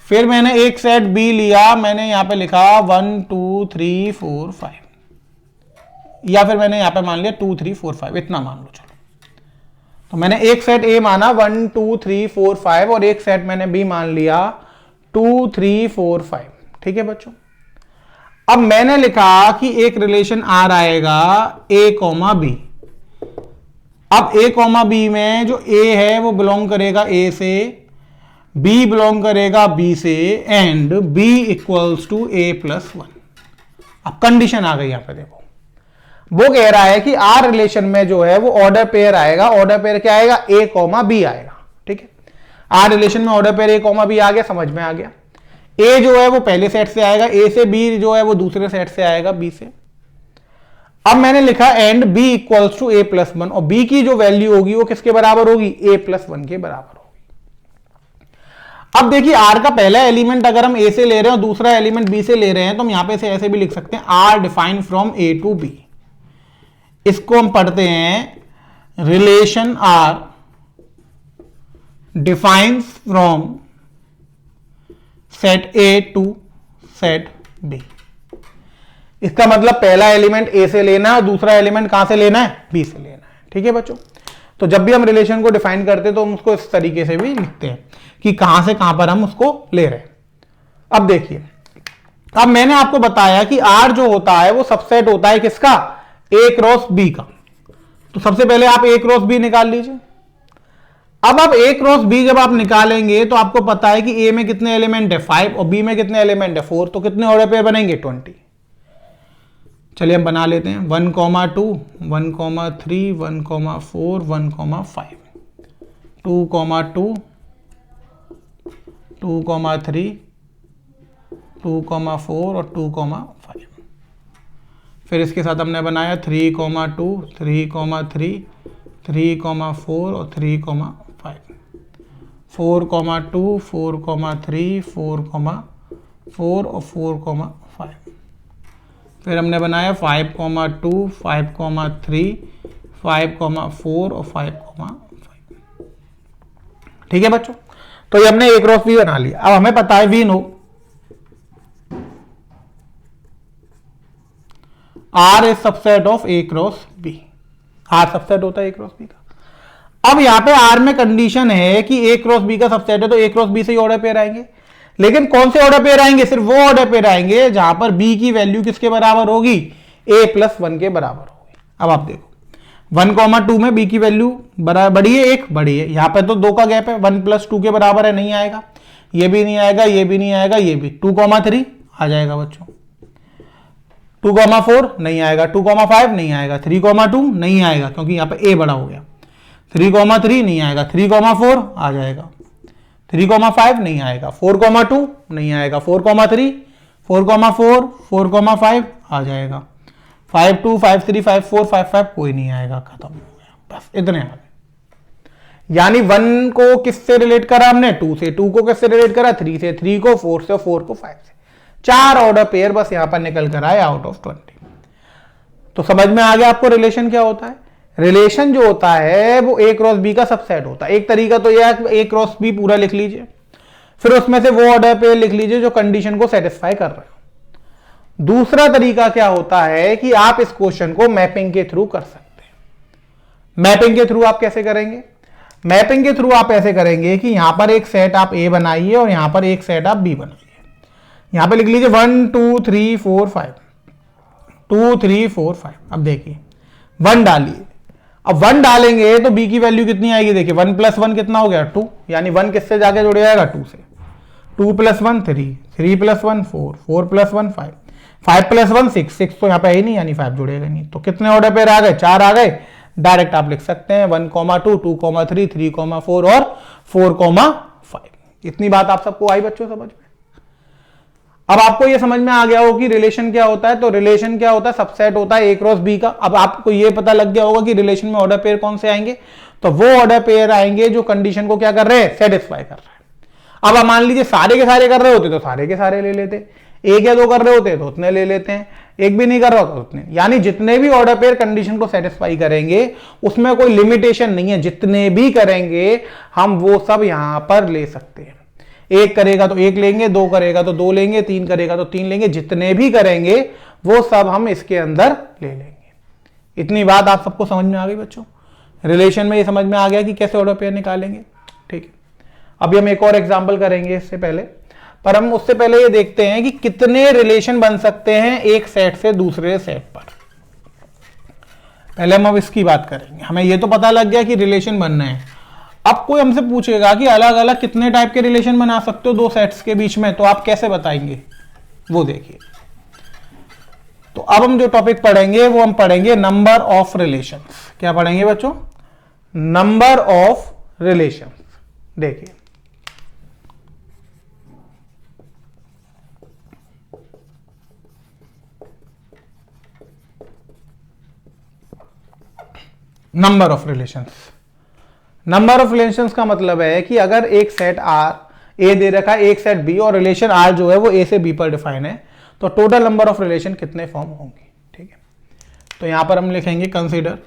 फिर मैंने एक सेट बी लिया, मैंने यहां पे लिखा 1 2 3 4 5, या फिर मैंने यहां पे मान लिया 2 3 4 5, इतना मान लो चलो। तो मैंने एक सेट ए माना 1 2 3 4 5 और एक सेट मैंने बी मान लिया 2 3 4 5, ठीक है बच्चों। अब मैंने लिखा कि एक रिलेशन आर आएगा ए कॉमा बी। अब ए कॉमा बी में जो ए है वो बिलोंग करेगा ए से, बी बिलोंग करेगा बी से, and B equals to A plus 1। अब कंडीशन आ गई यहां पे देखो, वो कह रहा है कि आर रिलेशन में जो है वो ऑर्डर पेयर आएगा। ऑर्डर पेयर क्या आएगा, ए कॉमा बी आएगा, ठीक है। आर रिलेशन में order pair a comma b आ गया, समझ में आ गया। ए जो है वो पहले सेट से आएगा ए से, बी जो है वो दूसरे सेट से आएगा बी से। अब मैंने लिखा and B equals to A plus 1, और बी की जो वैल्यू होगी वो किसके बराबर होगी, ए प्लस 1 के बराबर होगी। अब देखिए आर का पहला एलिमेंट अगर हम ए से ले रहे हैं और दूसरा एलिमेंट बी से ले रहे हैं तो हम यहां पे से ऐसे भी लिख सकते हैं R defined from A to B. इसको हम पढ़ते हैं relation R defines from set A to set B. इसका मतलब पहला एलिमेंट ए से लेना है और दूसरा एलिमेंट कहां से लेना है, बी से लेना है, ठीक है बच्चों। तो जब भी हम रिलेशन को डिफाइन करते हैं तो हम उसको इस तरीके से भी लिखते हैं कि कहां से कहां पर हम उसको ले रहे हैं। अब देखिए, अब मैंने आपको बताया कि आर जो होता है वो सबसेट होता है किसका, ए क्रॉस बी का। तो सबसे पहले आप ए क्रॉस बी निकाल लीजिए। अब आप ए क्रॉस बी जब आप निकालेंगे तो आपको पता है कि ए में कितने एलिमेंट है 5 और बी में कितने एलिमेंट है 4, तो कितने ऑर्डर पेयर बनेंगे 20। चलिए हम बना लेते हैं 1 2 1 3 1 4 1 5, 2 2 2 3 2 4 और 2 5। फिर इसके साथ हमने बनाया 3 2 3 3 3 4 और 3 5, 4 2 4 3 4 4 और 4 5। फिर हमने बनाया 5 2 5 3 5 4 और 5 5, ठीक है बच्चों। तो ये हमने ए क्रॉस बी बना लिया। अब हमें पता है we know R is subset of A cross B. R subset होता है ए क्रॉस बी का। अब यहां पे आर में कंडीशन है कि ए क्रॉस बी का सबसेट है, तो ए क्रॉस बी से ही ऑर्डर पेयर आएंगे। लेकिन कौन से ऑर्डर पेयर आएंगे? सिर्फ वो ऑर्डर पेयर आएंगे जहां पर बी की वैल्यू किसके बराबर होगी? ए प्लस 1 के बराबर होगी। अब आप देखो 1,2 में बी की वैल्यू बड़ी है, एक बड़ी है, यहां पर तो 2 का गैप है, 1 + 2 के बराबर है, नहीं आएगा, ये भी नहीं आएगा, ये भी नहीं आएगा, ये भी 2,3 आ जाएगा बच्चों, 2,4 नहीं आएगा, 2,5 नहीं आएगा, 3,2 नहीं आएगा क्योंकि यहां पे ए बड़ा हो गया, 3,3 नहीं आएगा, 3,4 आ जाएगा, 3,5 नहीं आएगा, 4,2 नहीं आएगा, 4,3, 4,4, 4,5 आ जाएगा, 5,2, 5,3, 5,4, 5,5 कोई नहीं आएगा, खत्म हो गया, बस इतने आ गए। यानी 1 को किससे रिलेट करा हमने? 2 से, 2 को किससे रिलेट करा? 3 से, 3 को 4 से, 4 को 5 से, 4 ऑर्डर पेयर बस यहां पर निकल कर आए आउट ऑफ 20। तो समझ में आ गया आपको रिलेशन क्या होता है? रिलेशन जो होता है वो ए क्रॉस बी का सबसेट होता है। एक तरीका तो यह है ए क्रॉस बी पूरा लिख लीजिए, फिर उसमें से वो ऑर्डर पेयर लिख लीजिए जो कंडीशन को सेटिस्फाई कर रहे हो। दूसरा तरीका क्या होता है कि आप इस क्वेश्चन को मैपिंग के थ्रू कर सकते हैं। मैपिंग के थ्रू आप कैसे करेंगे? मैपिंग के थ्रू आप ऐसे करेंगे कि यहां पर एक सेट आप ए बनाइए और यहां पर एक सेट आप बी बनाइए। यहां पर लिख लीजिए 1 2 3 4 5, 2 3 4 5। अब देखिए 1 डालिए, अब 1 डालेंगे तो b की वैल्यू कितनी आएगी? देखिए 1 + 1 कितना हो गया? 2, यानी 1 किससे जाके जुड़ जाएगा? 2 से। 2 + 1 3, 3 + 1 4, 4 + 1 5, 5 + 1 6, 6 तो यहाँ पे है ही नहीं, यानी 5 जुड़ेगा नहीं। तो कितने ऑर्डर पेयर आ गए? 4 आ गए। डायरेक्ट आप लिख सकते हैं 1,2, 2,3, 3,4 और 4,5। इतनी बात आप सबको आई बच्चों समझ में? अब आपको ये समझ में आ गया हो कि रिलेशन क्या होता है। तो रिलेशन क्या होता है? सबसेट होता है ए क्रॉस बी का। अब आपको ये पता लग गया होगा कि रिलेशन में ऑर्डर पेयर कौन से आएंगे, तो वो ऑर्डर पेयर आएंगे जो कंडीशन को क्या कर रहे हैं? सेटिस्फाई कर रहे हैं। अब आप मान लीजिए सारे के सारे कर रहे होते तो सारे के सारे ले लेते, एक या दो कर रहे होते तो उतने ले लेते हैं, एक भी नहीं कर रहा होता उतने। यानी जितने भी ऑर्डर पेयर कंडीशन को सेटिस्फाई करेंगे उसमें कोई लिमिटेशन नहीं है, जितने भी करेंगे हम वो सब यहां पर ले सकते हैं। एक करेगा तो एक लेंगे, 2 करेगा तो 2 लेंगे, 3 करेगा तो 3 लेंगे, जितने भी करेंगे वो सब हम इसके अंदर ले लेंगे। इतनी बात आप सबको समझ में आ गई बच्चों? रिलेशन में ये समझ में आ गया कि कैसे ऑर्डर पेयर निकालेंगे। ठीक है, अभी हम एक और एग्जांपल करेंगे इससे पहले, पर हम उससे पहले ये देखते हैं कि कितने रिलेशन बन सकते हैं एक सेट से दूसरे सेट पर। पहले हम अब इसकी बात करेंगे। हमें ये तो पता लग गया कि रिलेशन बनना है। अब कोई हमसे पूछेगा कि अलग अलग कितने टाइप के रिलेशन बना सकते हो दो सेट्स के बीच में, तो आप कैसे बताएंगे? वो देखिए। तो अब हम जो टॉपिक पढ़ेंगे वो हम पढ़ेंगे नंबर ऑफ रिलेशंस। क्या पढ़ेंगे बच्चों? Number of relations. देखिए number of relations. Number of relations का मतलब है कि अगर एक सेट आर ए दे रखा है, एक सेट बी, और रिलेशन आर जो है वो ए से बी पर डिफाइन है, तो टोटल नंबर ऑफ रिलेशन कितने फॉर्म होंगे। ठीक है, तो यहां पर हम लिखेंगे consider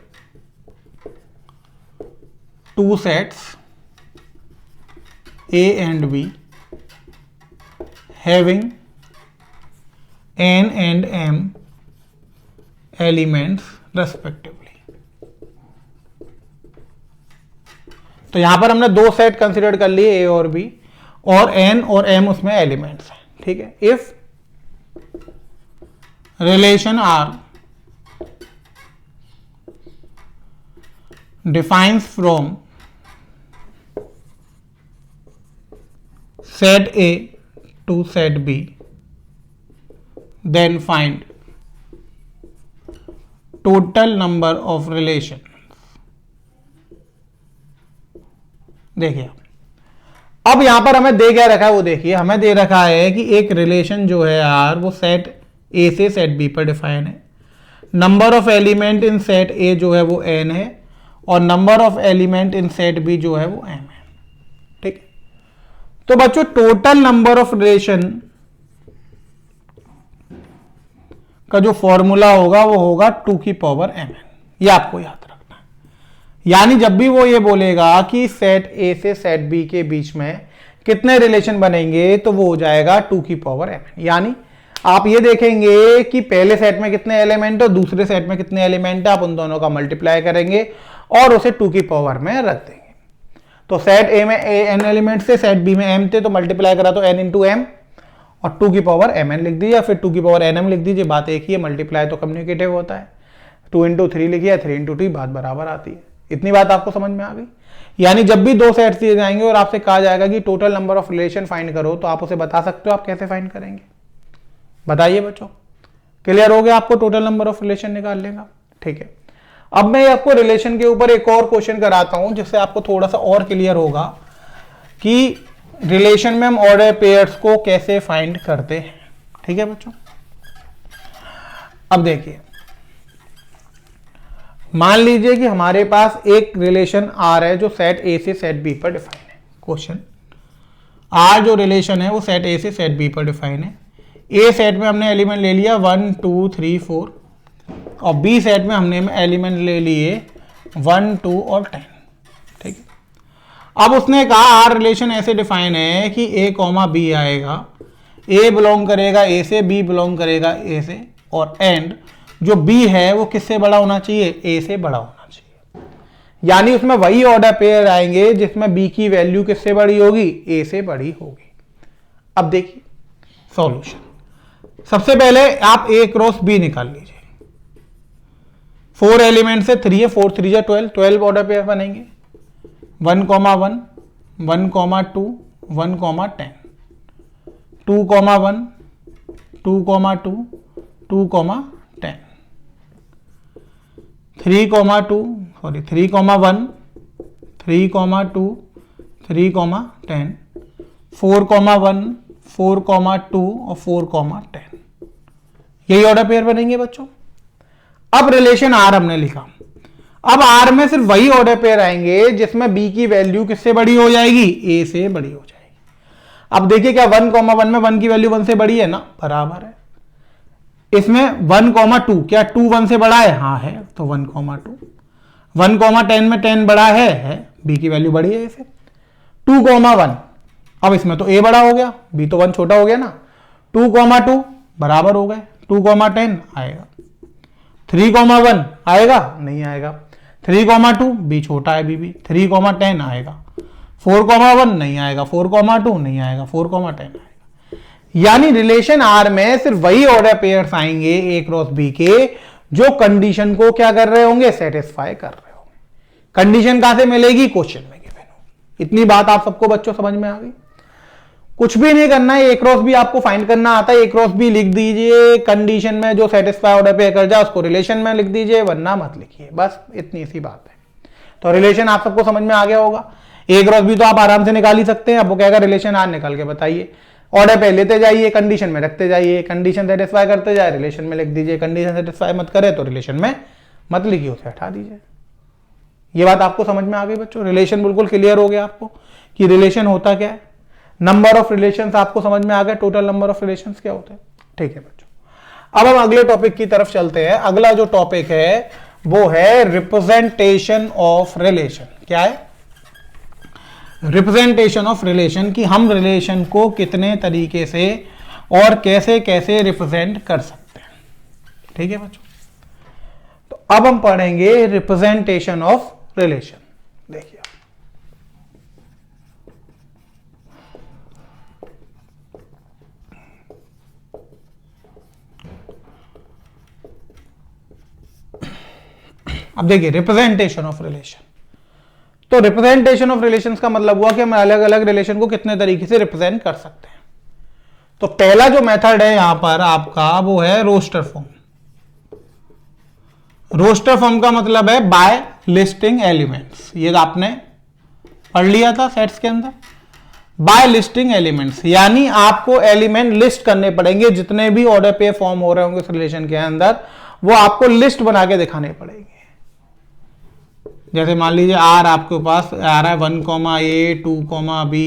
2 sets A and be having n and m elements respectively. तो यहां पर हमने 2 सेट कंसीडर कर लिए ए और बी, और n और m उसमें एलिमेंट्स हैं। ठीक है, if relation R defines from set A to set B, then find total number of relation. देखिए अब यहां पर हमें दे क्या रखा है वो देखिए। हमें दे रखा है कि एक रिलेशन जो है यार वो सेट ए से सेट बी पर डिफाइन है। Number of element in set A जो है वो n है, और number of element in set B जो है वो m है। ठीक है, तो बच्चों टोटल नंबर ऑफ रिलेशन का जो फॉर्मूला होगा वो होगा 2 की पावर mn। ये आपको याद रखना है। यानी जब भी वो ये बोलेगा कि सेट ए से सेट बी के बीच में कितने रिलेशन बनेंगे, तो वो हो जाएगा 2 की पावर mn। यानी आप ये देखेंगे कि पहले सेट में कितने एलिमेंट है और दूसरे सेट में कितने एलिमेंट है, आप उन दोनों का मल्टीप्लाई करेंगे और उसे 2 की पावर में रख देंगे। तो सेट ए में n एलिमेंट थे, सेट बी में m थे, तो मल्टीप्लाई करा तो n इंटू एम और 2 की पावर mn लिख दीजिए, फिर 2 की पावर nm लिख दीजिए, बात एक ही है, मल्टीप्लाई तो कम्युनिकेटिव होता है। 2 इंटू 3 लिखिए, 3 इंटू 2 बात बराबर आती है। इतनी बात आपको समझ में आ गई। यानी जब भी दो सेट्स दिए जाएंगे और आपसे कहा जाएगा कि total number of relation find करो, तो आप उसे बता सकते हो आप कैसे फाइंड करेंगे, बताइए बच्चों। क्लियर हो गया आपको टोटल नंबर ऑफ रिलेशन निकालने का? ठीक है। अब मैं आपको रिलेशन के ऊपर एक और क्वेश्चन कराता हूं, जिससे आपको थोड़ा सा और क्लियर होगा कि रिलेशन में हम ऑर्डर पेयर्स को कैसे फाइंड करते हैं। ठीक है बच्चों, अब देखिए, मान लीजिए कि हमारे पास एक रिलेशन आर है जो सेट ए से सेट बी पर डिफाइन है। क्वेश्चन, आर जो रिलेशन है वो सेट ए से सेट बी पर डिफाइन है। ए सेट में हमने एलिमेंट ले लिया 1 2 3 4 और बी सेट में हमने एलिमेंट ले लिए 1 2 और 10। ठीक है। अब उसने कहा आर रिलेशन ऐसे डिफाइन है कि ए कॉमा बी आएगा, ए बिलोंग करेगा ए से, बी बिलोंग करेगा ए से, और एंड जो बी है वो किससे बड़ा होना चाहिए? ए से बड़ा होना चाहिए। यानी उसमें वही ऑर्डर पेयर आएंगे जिसमें बी की वैल्यू किससे बड़ी होगी? ए से बड़ी होगी। अब देखिए सॉल्यूशन, सबसे पहले आप ए क्रॉस बी निकाल लीजिए। 4 एलिमेंट से 3 है, 4 3 जा 12, 12 ऑर्डर पेयर बनेंगे। 1 1 1 2 1 10, 2 1 2 2 2 10, 3 2 1 3 2 3 10, 4 1 4 2 और 4 10, यही ऑर्डर पेयर बनेंगे बच्चों। अब रिलेशन आर हमने लिखा, अब आर में सिर्फ वही ऑर्डर पेयर आएंगे जिसमें बी की वैल्यू किससे बड़ी हो जाएगी? ए से बड़ी हो जाएगी। अब देखिए क्या 1 1 में 1 की वैल्यू 1 से बड़ी है ना, बराबर है। इसमें 1 2 क्या 2 1 से बड़ा है? हाँ है, तो 1 2। 1 10 में 10 बड़ा है, बी की वैल्यू बड़ी है इसे। 2 1, अब इसमें तो ए बड़ा हो गया, बी तो 1 छोटा हो गया ना। 2 2 बराबर हो गए, 2 10 आएगा। 3 1 आएगा? नहीं आएगा। 3 2 बी छोटा है, बी 3 10 आएगा। 4 1 नहीं आएगा, 4 2 नहीं आएगा, 4 10 आएगा। यानी रिलेशन आर में सिर्फ वही ऑर्डर पेयर्स आएंगे ए क्रॉस बी के जो कंडीशन को क्या कर रहे होंगे? सेटिस्फाई कर रहे होंगे। कंडीशन कहां से मिलेगी? क्वेश्चन में गिवन होगी। इतनी बात आप सबको बच्चों समझ में आ गई। कुछ भी नहीं करना है, ए क्रॉस बी आपको फाइंड करना आता है। ए क्रॉस बी लिख दीजिए, कंडीशन में जो सेटिस्फाई ऑर्डर पेयर कर जाए उसको रिलेशन में लिख दीजिए, वरना मत लिखिए। बस इतनी सी बात है। तो रिलेशन आप सबको समझ में आ गया होगा। ए क्रॉस बी तो आप आराम से निकाल ही सकते हैं। अब वो कहेगा रिलेशन आर निकाल के बताइए, ऑर्डर पे लेते जाइए, कंडीशन में रखते जाइए, कंडीशन सेटिस्फाई करते जाए, रिलेशन में लिख दीजिए, कंडीशन सेटिस्फाई मत करे तो रिलेशन में मत लिखिए, उसे हटा दीजिए। ये बात आपको समझ में आ गई बच्चों। रिलेशन बिल्कुल क्लियर हो गया आपको कि रिलेशन होता क्या है। नंबर ऑफ रिलेशंस आपको समझ में आ गया, टोटल नंबर ऑफ रिलेशंस क्या होते हैं। ठीक है बच्चों, अब हम अगले टॉपिक की तरफ चलते हैं। अगला जो टॉपिक है वो है रिप्रेजेंटेशन ऑफ रिलेशन। क्या है? रिप्रेजेंटेशन ऑफ रिलेशन, कि हम रिलेशन को कितने तरीके से और कैसे कैसे रिप्रेजेंट कर सकते हैं। ठीक है बच्चों, तो अब हम पढ़ेंगे रिप्रेजेंटेशन ऑफ रिलेशन। देखिए अब देखिए रिप्रेजेंटेशन ऑफ रिलेशन। तो रिप्रेजेंटेशन ऑफ रिलेशंस का मतलब हुआ कि हम अलग अलग रिलेशन को कितने तरीके से रिप्रेजेंट कर सकते हैं। तो पहला जो मेथड है यहां पर आपका वो है रोस्टर फॉर्म। रोस्टर फॉर्म का मतलब है बाय लिस्टिंग एलिमेंट्स। ये आपने पढ़ लिया था सेट्स के अंदर। बाय लिस्टिंग एलिमेंट्स यानी आपको एलिमेंट लिस्ट करने पड़ेंगे, जितने भी ऑर्डर पे फॉर्म हो रहे होंगे उस रिलेशन के अंदर वो आपको लिस्ट बना के दिखाने पड़ेंगे। जैसे मान लीजिए आर आपके पास आ रहा है 1 A 2 B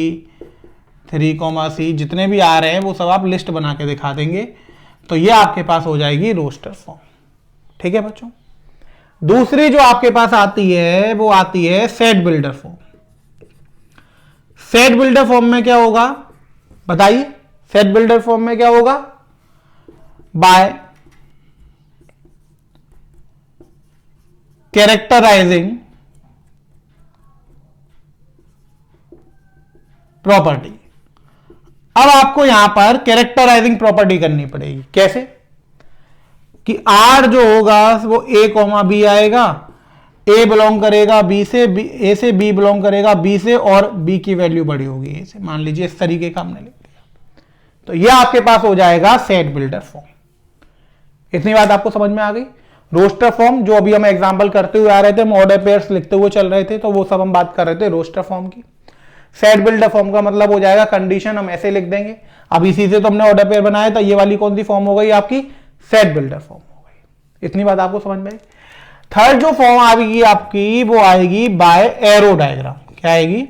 3 C, जितने भी आ रहे हैं वो सब आप लिस्ट बना के दिखा देंगे, तो ये आपके पास हो जाएगी रोस्टर फॉर्म। ठीक है बच्चों। दूसरी जो आपके पास आती है वो आती है set builder form. Set builder form में क्या होगा बताइए? सेट बिल्डर फॉर्म में क्या होगा? By characterizing property. अब आपको यहां पर कैरेक्टराइजिंग प्रॉपर्टी करनी पड़ेगी। कैसे? कि आर जो होगा वो ए कॉमा बी आएगा, ए बिलोंग करेगा बी से, ए से बी बिलोंग करेगा बी से, और बी की वैल्यू बड़ी होगी ए से। मान लीजिए इस तरीके का हमने लिख दिया, तो ये आपके पास हो जाएगा सेट बिल्डर फॉर्म। इतनी बात आपको समझ में आ गई। रोस्टर फॉर्म जो अभी हम एग्जांपल करते हुए आ रहे थे, हम ऑर्डर पेयर्स लिखते हुए चल रहे थे, तो वो सब हम बात कर रहे थे रोस्टर फॉर्म की। सेट बिल्डर फॉर्म का मतलब हो जाएगा कंडीशन हम ऐसे लिख देंगे। अब इसी से तो हमने ऑर्डर पेयर बनाया था, ये वाली कौन सी फॉर्म हो गई आपकी? सेट बिल्डर फॉर्म हो गई। इतनी बात आपको समझ में आई। थर्ड जो फॉर्म आएगी आपकी वो आएगी बाय एरो डायग्राम। क्या आएगी?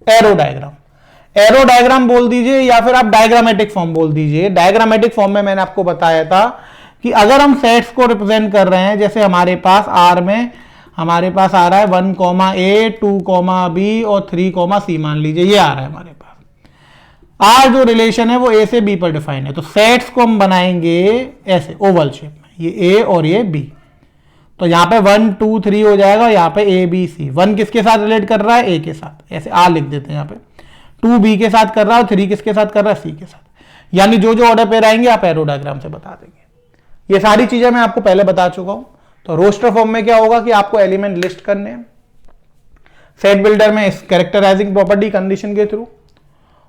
Arrow diagram. एरो डायग्राम बोल दीजिए या फिर आप डायग्रामेटिक फॉर्म बोल दीजिए। डायग्रामेटिक फॉर्म में मैंने आपको बताया था कि अगर हम सेट्स को रिप्रेजेंट कर रहे हैं, जैसे हमारे पास आर में हमारे पास आ रहा है 1 कॉमा ए, 2 कॉमा बी और 3 कॉमा सी, मान लीजिए ये आ रहा है हमारे पास। आर जो रिलेशन है वो ए से बी पर डिफाइन है, तो सेट्स को हम बनाएंगे ऐसे ओवल शेप में, ये ए और ये बी। तो यहां पे 1 2 3 हो जाएगा, यहां पे ए बी सी। 1 किसके साथ रिलेट कर रहा है? ए के साथ, ऐसे आर लिख देते हैं यहाँ पे। 2 बी के साथ कर रहा है और 3 किसके साथ कर रहा है? सी के साथ। यानी जो जो ऑर्डर पेयर आएंगे आप एरो डायग्राम से बता देंगे। ये सारी चीजें मैं आपको पहले बता चुका हूं। तो रोस्टर फॉर्म में क्या होगा कि आपको एलिमेंट लिस्ट करने हैं, सेट बिल्डर में इस कैरेक्टराइजिंग प्रॉपर्टी कंडीशन के थ्रू,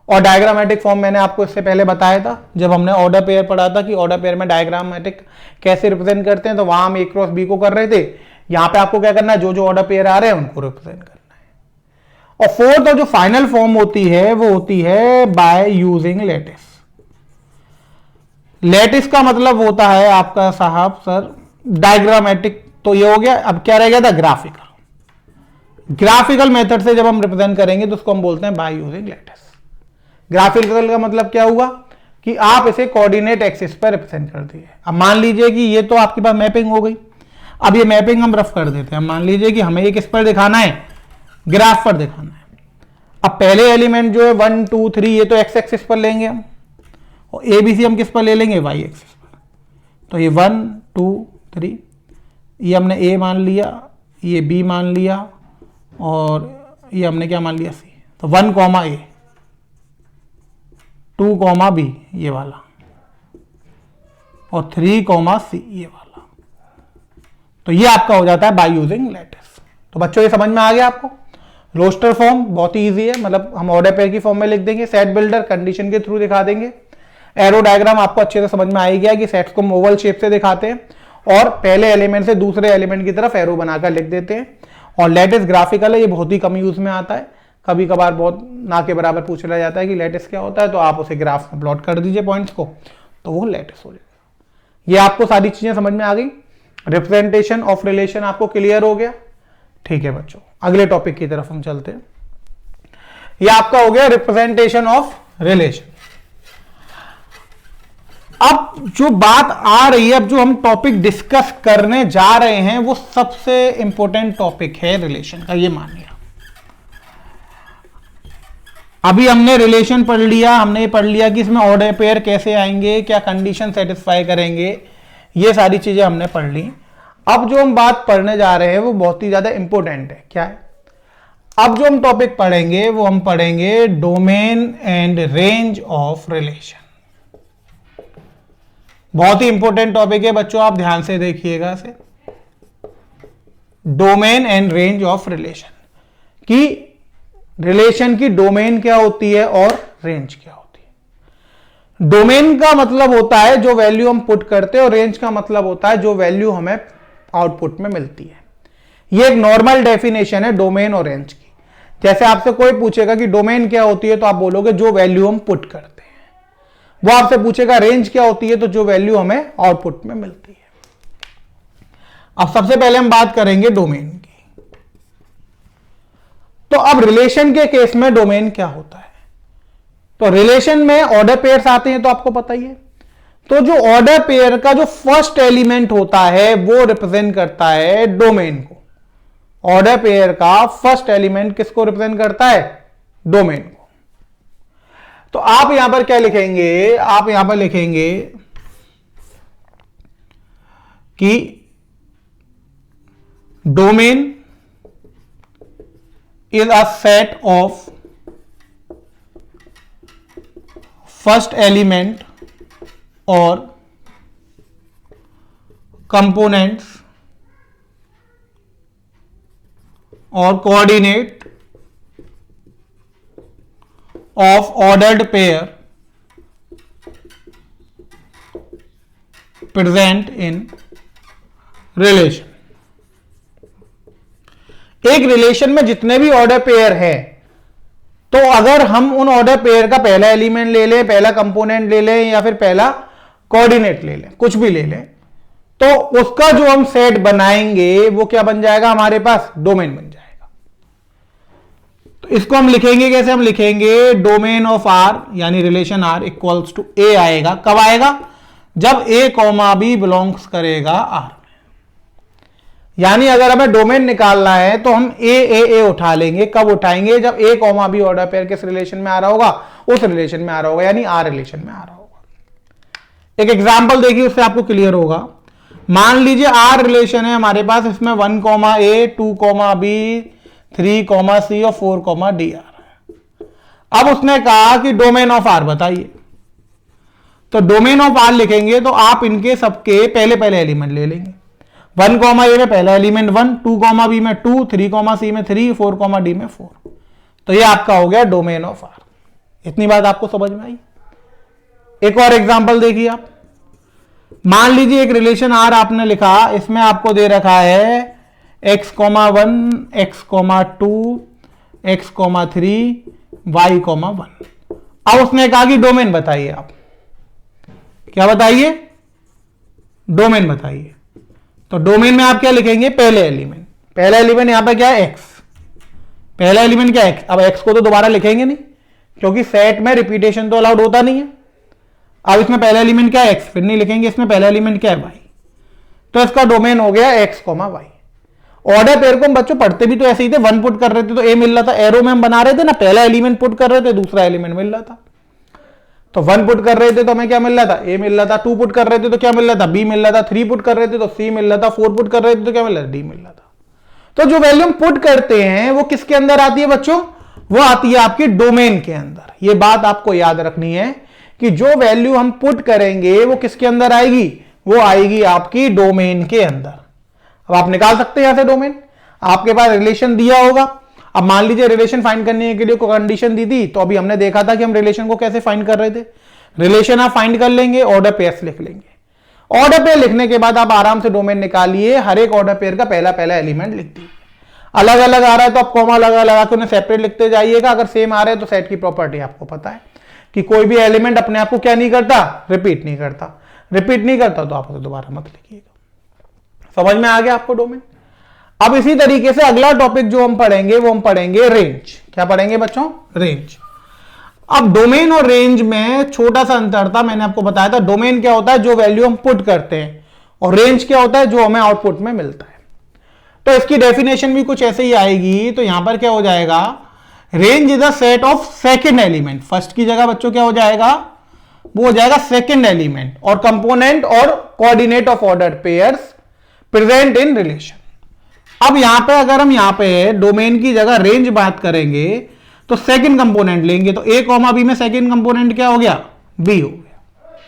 और डायग्रामेटिक फॉर्म मैंने आपको इससे पहले बताया था जब हमने ऑर्डर पेयर पढ़ा था कि ऑर्डर पेयर में डायग्रामेटिक कैसे रिप्रेजेंट करते हैं। तो वहां हम ए क्रॉस बी को कर रहे थे, यहां पे आपको क्या करना है? जो जो ऑर्डर पेयर आ रहे हैं उनको रिप्रेजेंट करना है। और फोर्थ और जो फाइनल फॉर्म होती है वो होती है बाय यूजिंग लैटिस। लैटिस का मतलब होता है आपका साहब सर डायग्रामेटिक। तो ये हो गया। अब क्या रह गया था? ग्राफिकल। ग्राफिकल मेथड से जब हम रिप्रेजेंट करेंगे तो उसको हम बोलते हैं बाय यूजिंग लैटिस। ग्राफिकल का मतलब क्या हुआ कि आप इसे कोऑर्डिनेट एक्सिस पर रिप्रेजेंट कर दिए। अब मान लीजिए कि ये तो आपके पास मैपिंग हो गई। अब ये मैपिंग हम रफ कर देते हैं। मान लीजिए कि हमें ये किस पर दिखाना है? ग्राफ पर दिखाना है। अब पहले एलिमेंट जो है 1 2 3 ये तो एक्स एक्सिस पर लेंगे हम, और ए बी सी हम किस पर ले लेंगे? वाई एक्सिस पर। तो ये 1 2 3 ये हमने ए मान लिया, ये बी मान लिया, और ये हमने क्या मान लिया? सी। तो 1 कॉमा ए, 2 कॉमा बी ये वाला, और 3 कॉमा सी ये वाला। तो ये आपका हो जाता है बाय यूजिंग लैटिस। तो बच्चों ये समझ में आ गया आपको। रोस्टर फॉर्म बहुत ही इजी है, मतलब हम ऑर्डर पेयर की फॉर्म में लिख देंगे, सेट बिल्डर कंडीशन के थ्रू दिखा देंगे। एरो डायग्राम आपको अच्छे से समझ में आ ही गया कि सेट्स को ओवल शेप से दिखाते हैं और पहले एलिमेंट से दूसरे एलिमेंट की तरफ एरो बनाकर लिख देते हैं। और लैटिस ग्राफिकल है, ये बहुत ही कम यूज में आता है। कभी कभार बहुत ना के बराबर पूछ लिया जाता है कि लैटिस क्या होता है, तो आप उसे ग्राफ में प्लॉट कर दीजिए पॉइंट्स को, तो वो लैटिस हो जाएगा। ये आपको सारी चीजें समझ में आ गई। रिप्रेजेंटेशन ऑफ रिलेशन आपको क्लियर हो गया। ठीक है बच्चों, अगले टॉपिक की तरफ हम चलते हैं। ये आपका हो गया रिप्रेजेंटेशन ऑफ रिलेशन। अब जो बात आ रही है, अब जो हम टॉपिक डिस्कस करने जा रहे हैं वो सबसे इंपॉर्टेंट टॉपिक है रिलेशन का, ये मानिए। अभी हमने रिलेशन पढ़ लिया, हमने पढ़ लिया कि इसमें ऑर्डर पेयर कैसे आएंगे, क्या कंडीशन सेटिस्फाई करेंगे, ये सारी चीजें हमने पढ़ ली। अब जो हम बात पढ़ने जा रहे हैं वो बहुत ही ज्यादा इंपॉर्टेंट है। क्या है? अब जो हम टॉपिक पढ़ेंगे वो हम पढ़ेंगे domain and range of relation. बहुत ही इंपॉर्टेंट टॉपिक है बच्चों, आप ध्यान से देखिएगा इसे। Domain and range of relation, कि रिलेशन की डोमेन क्या होती है और रेंज क्या होती है। डोमेन का मतलब होता है जो वैल्यू हम पुट करते हैं, और रेंज का मतलब होता है जो वैल्यू हमें आउटपुट में मिलती है। ये एक नॉर्मल डेफिनेशन है डोमेन और रेंज की। जैसे आपसे कोई पूछेगा कि डोमेन क्या होती है, तो आप बोलोगे जो वैल्यू हम पुट करते हैं। वो आपसे पूछेगा रेंज क्या होती है, तो जो वैल्यू हमें आउटपुट में मिलती है। अब सबसे पहले हम बात करेंगे डोमेन की। तो अब रिलेशन के केस में डोमेन क्या होता है? तो रिलेशन में ऑर्डर पेयर्स आते हैं, तो आपको पता ही है। तो जो ऑर्डर पेयर का जो फर्स्ट एलिमेंट होता है वो रिप्रेजेंट करता है डोमेन को। ऑर्डर पेयर का फर्स्ट एलिमेंट किसको रिप्रेजेंट करता है? डोमेन को। तो आप यहां पर क्या लिखेंगे? आप यहां पर लिखेंगे कि domain is a set of first element और कंपोनेंट्स और coordinate of ordered pair present in relation. एक रिलेशन में जितने भी ऑर्डर पेयर है, तो अगर हम उन ऑर्डर पेयर का पहला एलिमेंट ले लें, पहला कंपोनेंट ले लें या फिर पहला कोऑर्डिनेट ले लें, कुछ भी ले लें, तो उसका जो हम सेट बनाएंगे वो क्या बन जाएगा, हमारे पास डोमेन बन जाएगा। तो इसको हम लिखेंगे कैसे, हम लिखेंगे डोमेन ऑफ आर यानी रिलेशन आर इक्वल्स टू ए आएगा। कब आएगा, जब ए कॉमा बी बिलोंग्स करेगा आर में। यानी अगर हमें डोमेन निकालना है तो हम ए उठा लेंगे। कब उठाएंगे, जब ए कॉमा बी ऑर्डर पेयर किस रिलेशन में आ रहा होगा, उस रिलेशन में आ रहा होगा, यानी आर रिलेशन में आ रहा होगा। एक एग्जांपल देखिए, उससे आपको क्लियर होगा। मान लीजिए आर रिलेशन है हमारे पास, इसमें 1 कॉमा ए, 2 कॉमा बी, 3 कॉमा सी और 4 कॉमा डी आ रहा है। अब उसने कहा कि डोमेन ऑफ आर बताइए, तो डोमेन ऑफ आर लिखेंगे तो आप इनके सबके पहले पहले एलिमेंट ले लेंगे। 1 कॉमा ए में पहला एलिमेंट 1, 2 कॉमा बी में 2, 3 कॉमा सी में 3, 4 कॉमा डी में 4। तो ये आपका हो गया डोमेन ऑफ आर। इतनी बात आपको समझ में आई। एक और एग्जांपल देखिए आप। मान लीजिए एक रिलेशन आर आपने लिखा, इसमें आपको दे रखा है x comma 1, x comma 2, x comma 3, y comma 1। अब उसने कहा कि डोमेन बताइए, आप क्या बताइए, डोमेन बताइए। तो डोमेन में आप क्या लिखेंगे, पहले एलिमेंट। पहला एलिमेंट यहां पे क्या है, x। पहला एलिमेंट क्या है, x। अब x को तो दोबारा लिखेंगे नहीं, क्योंकि सेट में रिपीटेशन तो अलाउड होता नहीं है। अब इसमें पहला एलिमेंट क्या है, x, फिर नहीं लिखेंगे। इसमें पहला एलिमेंट क्या है, y। तो इसका डोमेन हो गया x, y। ऑर्डर पेयर को हम बच्चों पढ़ते भी तो ऐसे ही थे, 1 पुट कर रहे थे तो a मिल रहा था, एरो में हम बना रहे थे ना, पहला एलिमेंट पुट कर रहे थे, दूसरा एलिमेंट मिल रहा था। तो 1 पुट कर रहे थे तो हमें क्या मिल रहा था, ए मिल रहा था। 2 पुट कर रहे थे तो क्या मिल रहा था, बी मिल रहा था। 3 पुट कर रहे थे तो सी मिल रहा था। 4 पुट कर रहे थे तो क्या मिल रहा था, डी मिल रहा था। तो जो वैल्यू हम पुट करते हैं वो किसके अंदर आती है बच्चों, वो आती है आपकी डोमेन के अंदर। ये बात आपको याद रखनी है कि जो वैल्यू हम पुट करेंगे वो किसके अंदर आएगी, वो आएगी आपकी डोमेन के अंदर। अब आप निकाल सकते हैं यहां से डोमेन। आपके पास रिलेशन दिया होगा। अब मान लीजिए रिलेशन फाइंड करने के लिए कोई कंडीशन दी थी, तो अभी हमने देखा था कि हम रिलेशन को कैसे फाइंड कर रहे थे। रिलेशन आप फाइंड कर लेंगे, ऑर्डर पेयर्स लिख लेंगे। ऑर्डर पेयर लिखने के बाद आप आराम से डोमेन निकालिए, हर एक ऑर्डर पेयर का पहला पहला एलिमेंट लिख दीजिए। अलग अलग आ रहा है तो आप कॉमा लगा के उन्हें सेपरेट लिखते जाइएगा। अगर सेम आ रहे हैं तो सेट की प्रॉपर्टी आपको पता है कि कोई भी एलिमेंट अपने आप को क्या नहीं करता, रिपीट नहीं करता। रिपीट नहीं करता तो आप उसे दोबारा मत लिखिएगा। समझ में आ गया आपको डोमेन। अब इसी तरीके से अगला टॉपिक जो हम पढ़ेंगे वो हम पढ़ेंगे रेंज। क्या पढ़ेंगे बच्चों, रेंज। अब डोमेन और रेंज में छोटा सा अंतर था, मैंने आपको बताया था। डोमेन क्या होता है, जो वैल्यू हम पुट करते हैं, और रेंज क्या होता है, जो हमें आउटपुट में मिलता है। तो इसकी डेफिनेशन भी कुछ ऐसे ही आएगी। तो यहां पर क्या हो जाएगा, range is a set of second element. First की जगह बच्चों क्या हो जाएगा, वो हो जाएगा सेकेंड एलिमेंट और कंपोनेंट और coordinate of order pairs present in relation. अब यहां पे अगर हम यहां पे डोमेन की जगह रेंज बात करेंगे तो सेकंड कंपोनेंट लेंगे। तो ए कॉमा बी में सेकंड कंपोनेंट क्या हो गया, बी हो गया।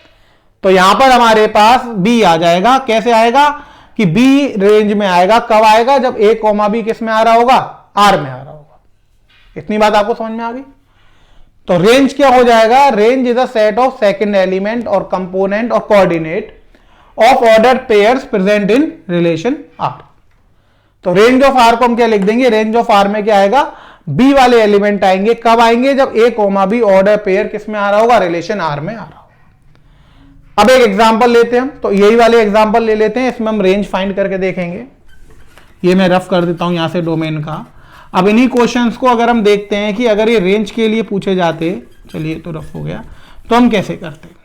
तो यहां पर हमारे पास बी आ जाएगा। कैसे आएगा कि बी रेंज में आएगा। कब आएगा, जब ए कॉमा बी किस में आ रहा होगा, आर में आ रहा होगा। इतनी बात आपको समझ में आ गई। तो रेंज क्या हो जाएगा, range is a set of second element और कंपोनेंट और coordinate of order pairs present in relation R. तो रेंज ऑफ आर को हम क्या लिख देंगे, रेंज ऑफ आर में क्या आएगा, बी वाले एलिमेंट आएंगे। कब आएंगे, जब ए कॉमा बी ऑर्डर पेयर किस में आ रहा होगा, रिलेशन आर में आ रहा होगा। अब एक एग्जांपल लेते हैं हम, तो यही वाले एग्जांपल ले लेते हैं। इसमें हम रेंज फाइंड करके देखेंगे। ये मैं रफ कर देता हूं यहां से डोमेन का। अब इन्हीं क्वेश्चंस को अगर हम देखते हैं कि अगर ये रेंज के लिए पूछे जाते, चलिए तो रफ हो गया, तो हम कैसे करते हैं।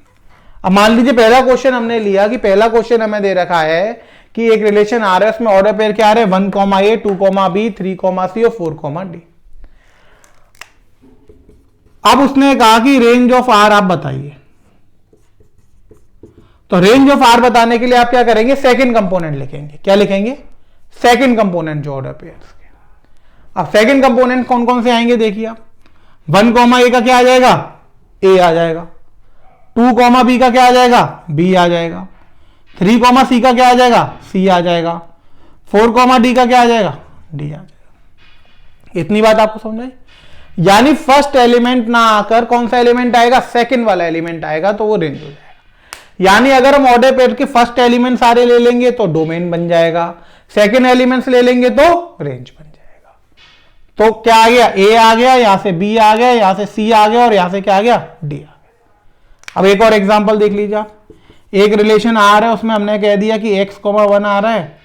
अब मान लीजिए पहला क्वेश्चन हमने लिया कि पहला क्वेश्चन हमें दे रखा है कि एक रिलेशन आ रहा है, उसमें ऑर्डर पेयर क्या आ रहे हैं, 1 कॉमा ए, 2 कॉमा बी, 3 कॉमा सी और 4 कॉमा डी। अब उसने कहा कि रेंज ऑफ आर आप बताइए। तो रेंज ऑफ आर बताने के लिए आप क्या करेंगे, सेकंड कंपोनेंट लिखेंगे। क्या लिखेंगे, सेकंड कंपोनेंट जो ऑर्डर पेयर्स के। अब सेकंड कंपोनेंट कौन कौन से आएंगे देखिए आप। 1 कॉमा ए का क्या आ जाएगा, ए आ जाएगा। 2 कॉमा बी का क्या आ जाएगा, बी आ जाएगा। 3 कॉमा सी का क्या आ जाएगा, सी आ जाएगा। 4 कॉमा डी का क्या आ जाएगा, डी आ जाएगा। इतनी बात आपको समझ आई? यानी फर्स्ट एलिमेंट ना आकर कौन सा एलिमेंट आएगा, सेकंड वाला एलिमेंट आएगा, तो वो रेंज हो जाएगा। यानी अगर हम ऑर्डर पेयर के फर्स्ट एलिमेंट सारे ले लेंगे तो डोमेन बन जाएगा, सेकंड एलिमेंट्स ले लेंगे तो रेंज बन जाएगा। तो क्या आ गया, ए आ गया, यहां से बी आ गया, यहां से सी आ गया और यहां से क्या आ गया, डी आ गया। अब एक और एग्जांपल देख लीजिए आप। एक रिलेशन आ रहा है, उसमें हमने कह दिया कि x, 1 आ रहा है,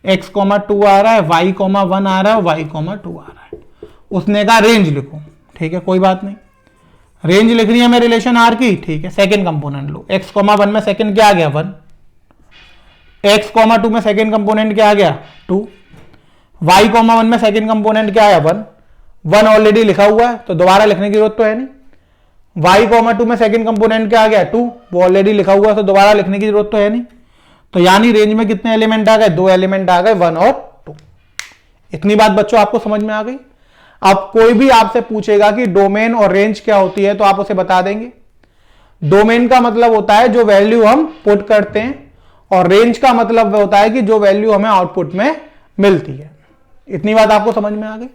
x, 2 आ रहा है, y, 1 आ रहा है, y, 2 आ रहा है। उसने कहा रेंज लिखो, ठीक है, कोई बात नहीं, रेंज लिख रही है मैं रिलेशन आर की, ठीक है। सेकंड कंपोनेंट लो, x, 1 में सेकंड क्या आ गया, 1, x, 2 में सेकंड कंपोनेंट क्या आ गया, 2, y, 1 में सेकंड कंपोनेंट क्या आया, 1 ऑलरेडी लिखा हुआ है तो दोबारा लिखने की जरूरत तो है नहीं। y, 2 में सेकंड कंपोनेंट क्या आ गया, 2, वो ऑलरेडी लिखा हुआ है तो दोबारा लिखने की जरूरत तो है नहीं। तो यानी रेंज में कितने एलिमेंट आ गए, 2 एलिमेंट आ गए, 1 और 2। इतनी बात बच्चों आपको समझ में आ गई? अब कोई भी आपसे पूछेगा कि डोमेन और रेंज क्या होती है तो आप उसे बता देंगे। डोमेन का मतलब होता है जो वैल्यू हम पुट करते हैं, और रेंज का मतलब होता है कि जो वैल्यू हमें आउटपुट में मिलती है। इतनी बात आपको समझ में आ गई?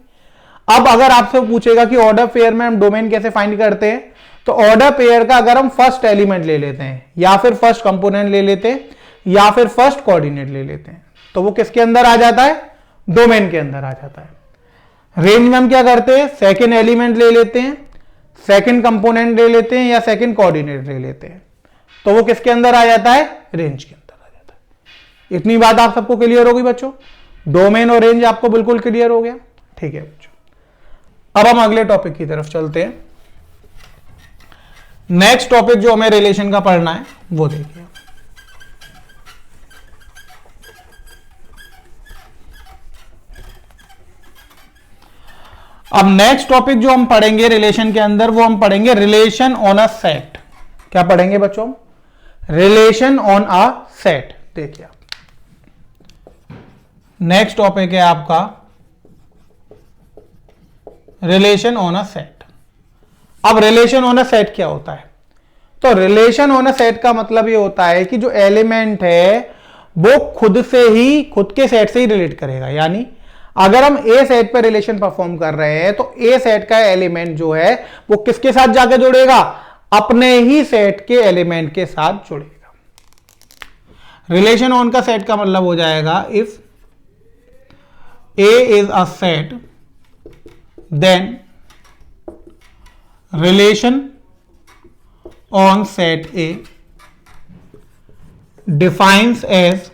अब अगर आपसे पूछेगा कि ऑर्डर पेयर में हम डोमेन कैसे फाइंड करते हैं, तो ऑर्डर पेयर का अगर हम फर्स्ट एलिमेंट ले लेते हैं, या फिर फर्स्ट कंपोनेंट ले लेते हैं, या फिर फर्स्ट कोऑर्डिनेट ले लेते हैं, तो वो किसके अंदर आ जाता है, डोमेन के अंदर आ जाता है। रेंज में हम क्या करते हैं, सेकंड एलिमेंट ले लेते हैं, सेकंड कंपोनेंट ले लेते हैं, या सेकंड कोऑर्डिनेट ले लेते हैं, तो वो किसके अंदर आ जाता है, रेंज के अंदर आ जाता है। इतनी बात आप सबको क्लियर होगी बच्चों? डोमेन और रेंज आपको बिल्कुल क्लियर हो गया, ठीक है बच्चों। अब हम अगले टॉपिक की तरफ चलते हैं। नेक्स्ट टॉपिक जो हमें रिलेशन का पढ़ना है वो देखिए। अब नेक्स्ट टॉपिक जो हम पढ़ेंगे रिलेशन के अंदर, वो हम पढ़ेंगे रिलेशन ऑन अ सेट। क्या पढ़ेंगे बच्चों? Relation on a set. देखिए नेक्स्ट टॉपिक है आपका रिलेशन ऑन अ सेट। अब रिलेशन ऑन अ सेट क्या होता है? तो रिलेशन ऑन अ सेट का मतलब ये होता है कि जो एलिमेंट है वो खुद के सेट से ही रिलेट करेगा। यानी अगर हम ए सेट पर रिलेशन परफॉर्म कर रहे हैं तो ए सेट का एलिमेंट जो है वो किसके साथ जाकर जुड़ेगा, अपने ही सेट के एलिमेंट के साथ जुड़ेगा। रिलेशन ऑन का सेट का मतलब हो जाएगा if A is a set then relation on set A defines as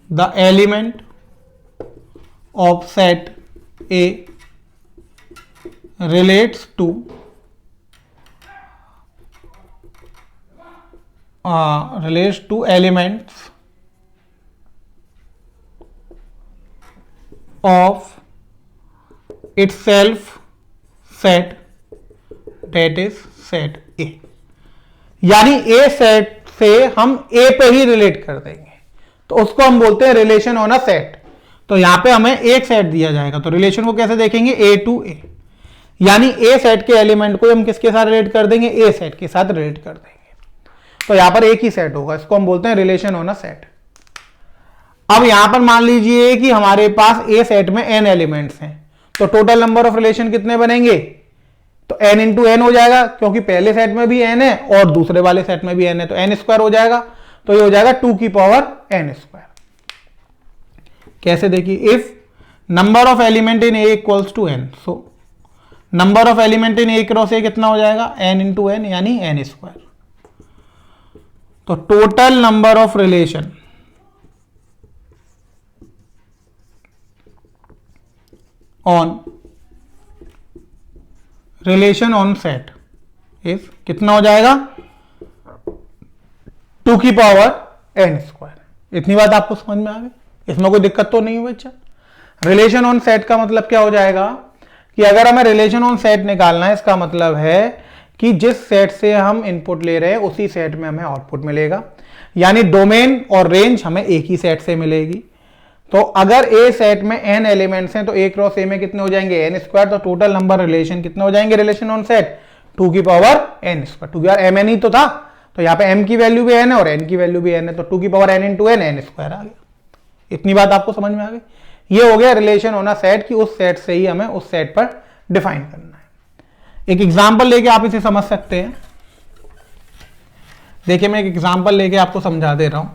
the element of set A relates to elements of itself set, that is set A। यानी A set से हम A पे ही relate कर देंगे तो उसको हम बोलते हैं रिलेशन ऑन अ सेट। तो यहां पे हमें एक सेट दिया जाएगा तो रिलेशन को कैसे देखेंगे, A टू A। यानी A सेट के एलिमेंट को हम किसके साथ रिलेट कर देंगे, A सेट के साथ रिलेट कर देंगे। तो यहां पर एक ही सेट होगा, इसको हम बोलते हैं रिलेशन ऑन अ सेट। अब यहां पर मान लीजिए कि हमारे पास A सेट में n एलिमेंट्स हैं, तो टोटल नंबर ऑफ रिलेशन कितने बनेंगे, तो n इंटू एन हो जाएगा, क्योंकि पहले सेट में भी n है और दूसरे वाले सेट में भी n है, तो n स्क्वायर हो जाएगा। तो ये हो जाएगा 2 की पावर n स्क्वायर। कैसे देखिए, if number of element in A equals to n, so number of element in A cross A कितना हो जाएगा, n इंटू एन यानी n स्क्वायर। तो total number of relation on relation on set is कितना हो जाएगा, 2 की power n square. इतनी बात आपको समझ में आ गई, इसमें कोई दिक्कत तो नहीं हुई बच्चा। रिलेशन ऑन सेट का मतलब क्या हो जाएगा कि अगर हमें रिलेशन ऑन सेट निकालना है, इसका मतलब है कि जिस सेट से हम इनपुट ले रहे हैं उसी सेट में हमें आउटपुट मिलेगा। यानी डोमेन और रेंज हमें एक ही सेट से मिलेगी। तो अगर ए सेट में n एलिमेंट्स हैं तो A क्रॉस A में कितने हो जाएंगे, n स्क्वायर। तो टोटल नंबर रिलेशन कितने हो जाएंगे रिलेशन ऑन सेट, 2 की पावर n स्क्वायर, 2 की पावर mn ही तो था, तो यहाँ पे m की वैल्यू भी n है और n की वैल्यू भी n है, तो 2 की power n into n, n square आ गया। इतनी बात आपको समझ में आ गई। ये हो गया रिलेशन ऑन अ सेट कि उस सेट से ही हमें उस सेट पर डिफाइन करना है। एक एग्जांपल लेके आप इसे समझ सकते हैं। देखिए मैं एक एग्जांपल लेके आपको समझा दे रहा हूं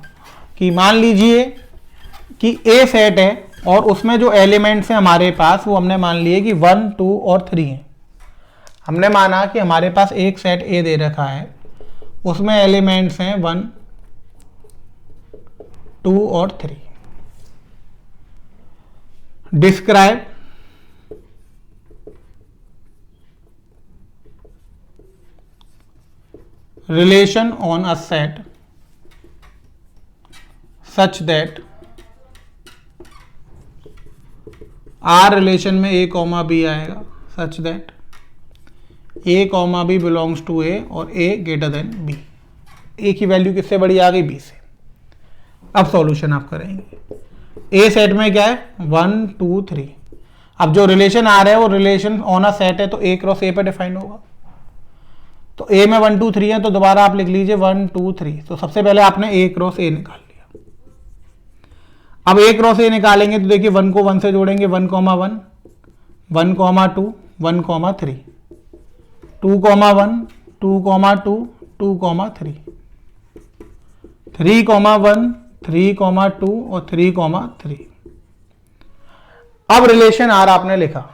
कि मान लीजिए कि ए सेट है और उसमें जो एलिमेंट्स हैं हमारे पास वो हमने मान लिए कि 1, 2 और 3 हैं। हमने माना कि हमारे पास एक सेट ए दे रखा है, उसमें एलिमेंट्स हैं 1, 2 और 3। Describe relation on a set such that R relation में a कॉमा b आएगा such that a comma b belongs to a और a greater than b। a की वैल्यू किससे बड़ी आ गई, b से। अब सॉल्यूशन आप करेंगे। a सेट में क्या है 1, 2, 3। अब जो रिलेशन आ रहा है वो रिलेशन ऑन अ सेट है तो a क्रॉस a पे डिफाइन होगा। तो a में 1, 2, 3 है तो दोबारा आप लिख लीजिए 1, 2, 3। तो सबसे पहले आपने a क्रॉस a निकाल लिया। अब a क्रॉस a निकालेंगे तो देखिए 1 को 1 से जोड़ेंगे 1, 1, 1, 2, 1, 3, 2, 1, 2, 2, 2, 3, 3, 1, 3, 2 और 3, 3। अब रिलेशन आर आपने लिखा।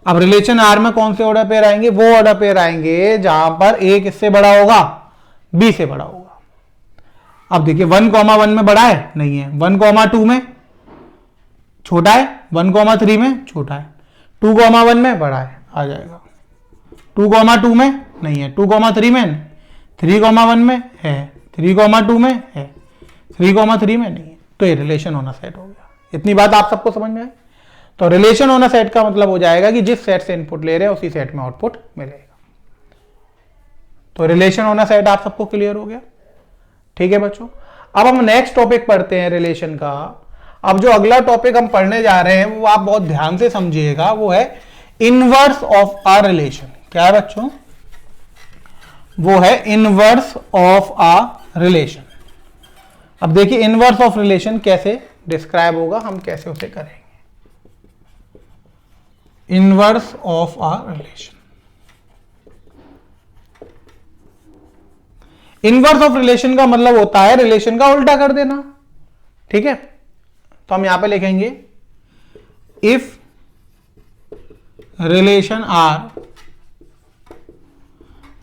अब रिलेशन आर में कौन से ऑर्डर पेयर आएंगे, वो ऑर्डर पेयर आएंगे जहां पर ए किससे बड़ा होगा, बी से बड़ा होगा। अब देखिए 1, 1 में बड़ा है, नहीं है। 1, 2 में छोटा है, 1, 3 में छोटा है, 2, 1 में बड़ा है, आ जाएगा। 2, 2 में नहीं है, 2, 3 में, 3, 1 में है, 3, 2 में है, 3, 3 में नहीं है। तो ये रिलेशन होना सेट हो गया। इतनी बात आप सबको समझ में आई। तो रिलेशन होना सेट का मतलब हो जाएगा कि जिस सेट से इनपुट ले रहे हैं उसी सेट में आउटपुट मिलेगा। तो रिलेशन होना सेट आप सबको क्लियर हो गया, ठीक है बच्चों। अब हम नेक्स्ट टॉपिक पढ़ते हैं रिलेशन का। अब जो अगला टॉपिक हम पढ़ने जा रहे हैं वो आप बहुत ध्यान से समझिएगा, वो है इनवर्स ऑफ अ रिलेशन। क्या है बच्चों, वो है इनवर्स ऑफ अ रिलेशन। अब देखिए इनवर्स ऑफ रिलेशन कैसे डिस्क्राइब होगा, हम कैसे उसे करेंगे। Inverse of a relation, inverse of relation का मतलब होता है रिलेशन का उल्टा कर देना, ठीक है। तो हम यहां पे लिखेंगे if relation R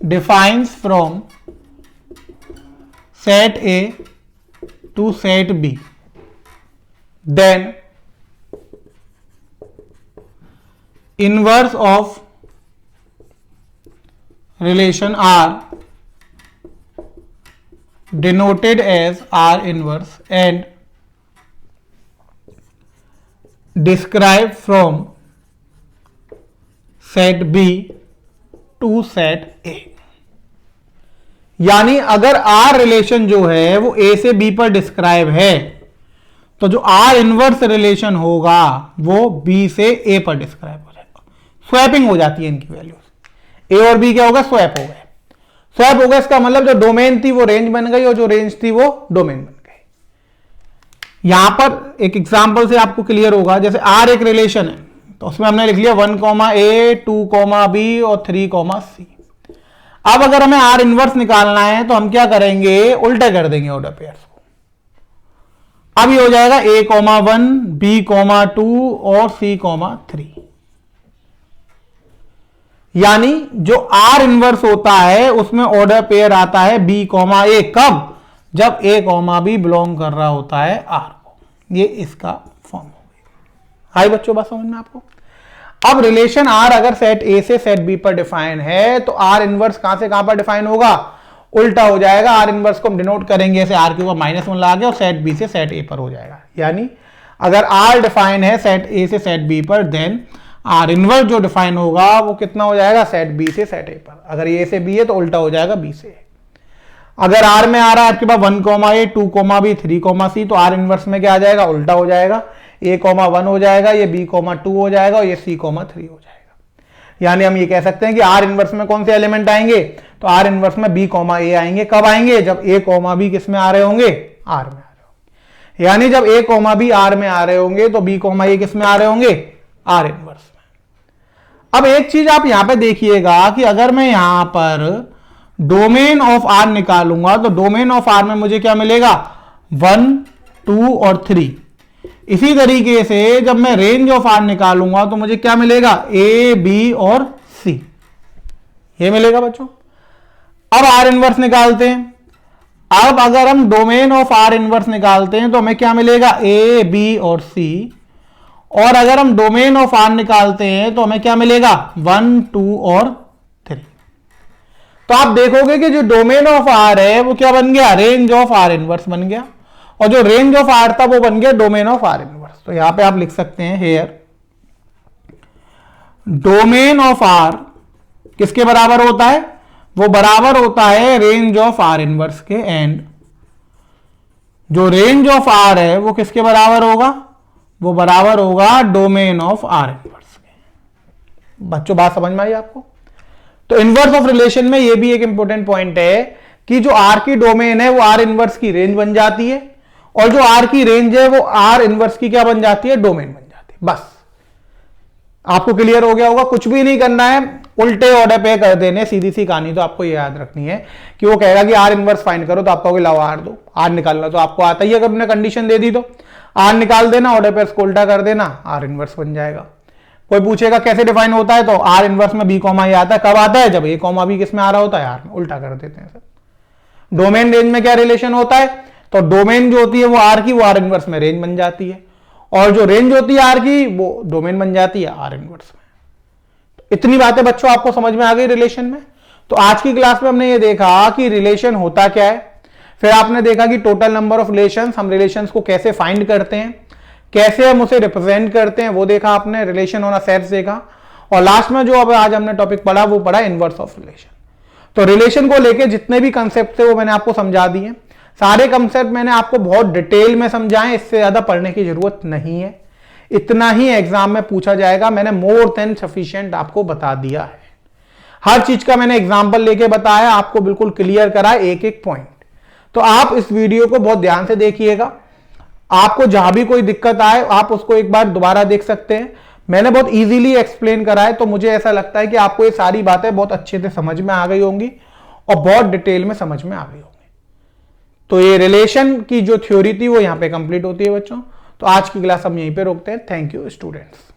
defines from set A to set B, then inverse of relation R denoted as R inverse and described from set B to set A। यानी अगर R रिलेशन जो है वो A से B पर describe है तो जो R इनवर्स रिलेशन होगा वो B से A पर डिस्क्राइब हो जाएगा। स्वैपिंग हो जाती है इनकी वैल्यूज, ए और बी क्या होगा, स्वैप हो गए। स्वैप हो गया इसका मतलब जो डोमेन थी वो रेंज बन गई और जो रेंज थी वो डोमेन बन गई। यहां पर एक एग्जांपल से आपको क्लियर होगा, जैसे आर एक रिलेशन है तो उसमें हमने लिख लिया 1, A, 2, B और 3, C। अब अगर हमें आर इनवर्स निकालना है तो हम क्या करेंगे, उल्टा कर देंगे ऑर्डर पेयर्स को। अब ये हो जाएगा A, 1, B, 2 और C, 3। यानी जो आर इनवर्स होता है उसमें ऑर्डर पेयर आता है B, A। कब, जब A, B बिलोंग कर रहा होता है R को। ये इसका फॉर्म हो गया। हाई बच्चों, बात समझ में आपको। अब रिलेशन R अगर सेट A से सेट B पर डिफाइन है तो R इनवर्स कहां से कहां पर डिफाइन होगा, उल्टा हो जाएगा। R इनवर्स को हम डिनोट करेंगे ऐसे R के ऊपर -1 लगा के और सेट B से सेट A पर हो जाएगा। यानी अगर R डिफाइन है सेट A से सेट B पर, देन आर इनवर्स जो डिफाइन होगा वो कितना हो जाएगा, सेट बी से सेट ए पर। अगर ए से बी है तो उल्टा हो जाएगा बी से। अगर आर में आ रहा है आपके पास 1, A, 2, B, 3, C, तो आर इनवर्स में क्या आ जाएगा, उल्टा हो जाएगा। A, 1 हो जाएगा, ये B, 2 हो जाएगा और ये C, 3 हो जाएगा। यानी हम ये कह सकते हैं कि आर इनवर्स में कौन से एलिमेंट आएंगे, तो आर इनवर्स में बी कॉमा ए आएंगे। कब आएंगे, जब ए कॉमा बी किस में आ रहे होंगे, आर में आ रहे होंगे। यानी जब ए कॉमा बी आर में आ रहे होंगे तो बी कॉमा ए किस में आ रहे होंगे, आर इनवर्स में। अब एक चीज आप यहां पे देखिएगा कि अगर मैं यहां पर डोमेन ऑफ आर निकालूंगा तो डोमेन ऑफ आर में मुझे क्या मिलेगा, 1 2 और 3। इसी तरीके से जब मैं रेंज ऑफ आर निकालूंगा तो मुझे क्या मिलेगा, ए बी और सी, ये मिलेगा बच्चों। अब आर इनवर्स निकालते हैं। अब अगर हम डोमेन ऑफ आर इनवर्स निकालते हैं तो हमें क्या मिलेगा, ए बी और सी। और अगर हम डोमेन ऑफ आर निकालते हैं तो हमें क्या मिलेगा, 1 2 और 3। तो आप देखोगे कि जो डोमेन ऑफ आर है वो क्या बन गया, रेंज ऑफ आर इनवर्स बन गया, और जो रेंज ऑफ आर था वो बन गया डोमेन ऑफ आर इनवर्स। तो यहां पे आप लिख सकते हैं हेयर डोमेन ऑफ आर किसके बराबर होता है, वो बराबर होता है रेंज ऑफ आर इनवर्स के। एंड जो रेंज ऑफ आर है वो किसके बराबर होगा, वो बराबर होगा डोमेन ऑफ आर इनवर्स के। बच्चों बात समझ में आई आपको। तो इनवर्स ऑफ रिलेशन में ये भी एक इंपॉर्टेंट पॉइंट है कि जो आर की डोमेन है वो आर इनवर्स की रेंज बन जाती है, और जो आर की रेंज है वो आर इनवर्स की क्या बन जाती है, डोमेन बन जाती है। बस आपको क्लियर हो गया होगा। कुछ भी नहीं करना है, उल्टे ऑर्डर पे कर देने, सीधी सी कहानी तो आपको ये याद रखनी है कि वो कहेगा कि आर इनवर्स फाइंड करो तो आप कहोगे लाओ आर दो, आर निकालना तो आपको आता ही है। अगर उन्होंने कंडीशन दे दी तो आर निकाल देना, ऑर्डर पे इसको उल्टा कर देना, आर इनवर्स बन जाएगा। कोई पूछेगा कैसे डिफाइन होता है, तो आर इनवर्स में बी कॉमा ए आता है। कब आता है, जब ए कॉमा बी किस में आ रहा होता है, आर में। उल्टा कर देते हैं सर। डोमेन रेंज में क्या रिलेशन होता है, तो डोमेन जो होती है वो आर की, वो आर इनवर्स में रेंज बन जाती है, और जो रेंज होती है आर की वो डोमेन बन जाती है आर इनवर्स में। तो इतनी बातें बच्चों आपको समझ में आ गई रिलेशन में। तो आज की क्लास में हमने ये देखा कि रिलेशन होता क्या है, फिर आपने देखा कि टोटल नंबर ऑफ रिलेशंस, हम रिलेशंस को कैसे फाइंड करते हैं, कैसे हम उसे रिप्रेजेंट करते हैं, वो देखा आपने, रिलेशन ऑन अ सेट्स देखा, और लास्ट में जो अब आज हमने टॉपिक पढ़ा वो पढ़ा इनवर्स ऑफ रिलेशन। तो रिलेशन को लेके जितने भी कंसेप्ट थे वो मैंने आपको समझा दिए। सारे कंसेप्ट मैंने आपको बहुत डिटेल में समझाए, इससे ज्यादा पढ़ने की जरूरत नहीं है। इतना ही एग्जाम में पूछा जाएगा, मैंने मोर देन सफिशिएंट आपको बता दिया है। हर चीज का मैंने एग्जाम्पल लेके बताया, आपको बिल्कुल क्लियर करा एक एक पॉइंट। तो आप इस वीडियो को बहुत ध्यान से देखिएगा। आपको जहां भी कोई दिक्कत आए आप उसको एक बार दोबारा देख सकते हैं। मैंने बहुत इजीली एक्सप्लेन करा है, तो मुझे ऐसा लगता है कि आपको ये सारी बातें बहुत अच्छे से समझ में आ गई होंगी और बहुत डिटेल में समझ में आ गई होंगी। तो ये रिलेशन की जो थ्योरी थी वो यहां पे कंप्लीट होती है बच्चों। तो आज की क्लास हम यहीं पे रोकते हैं। Thank you students.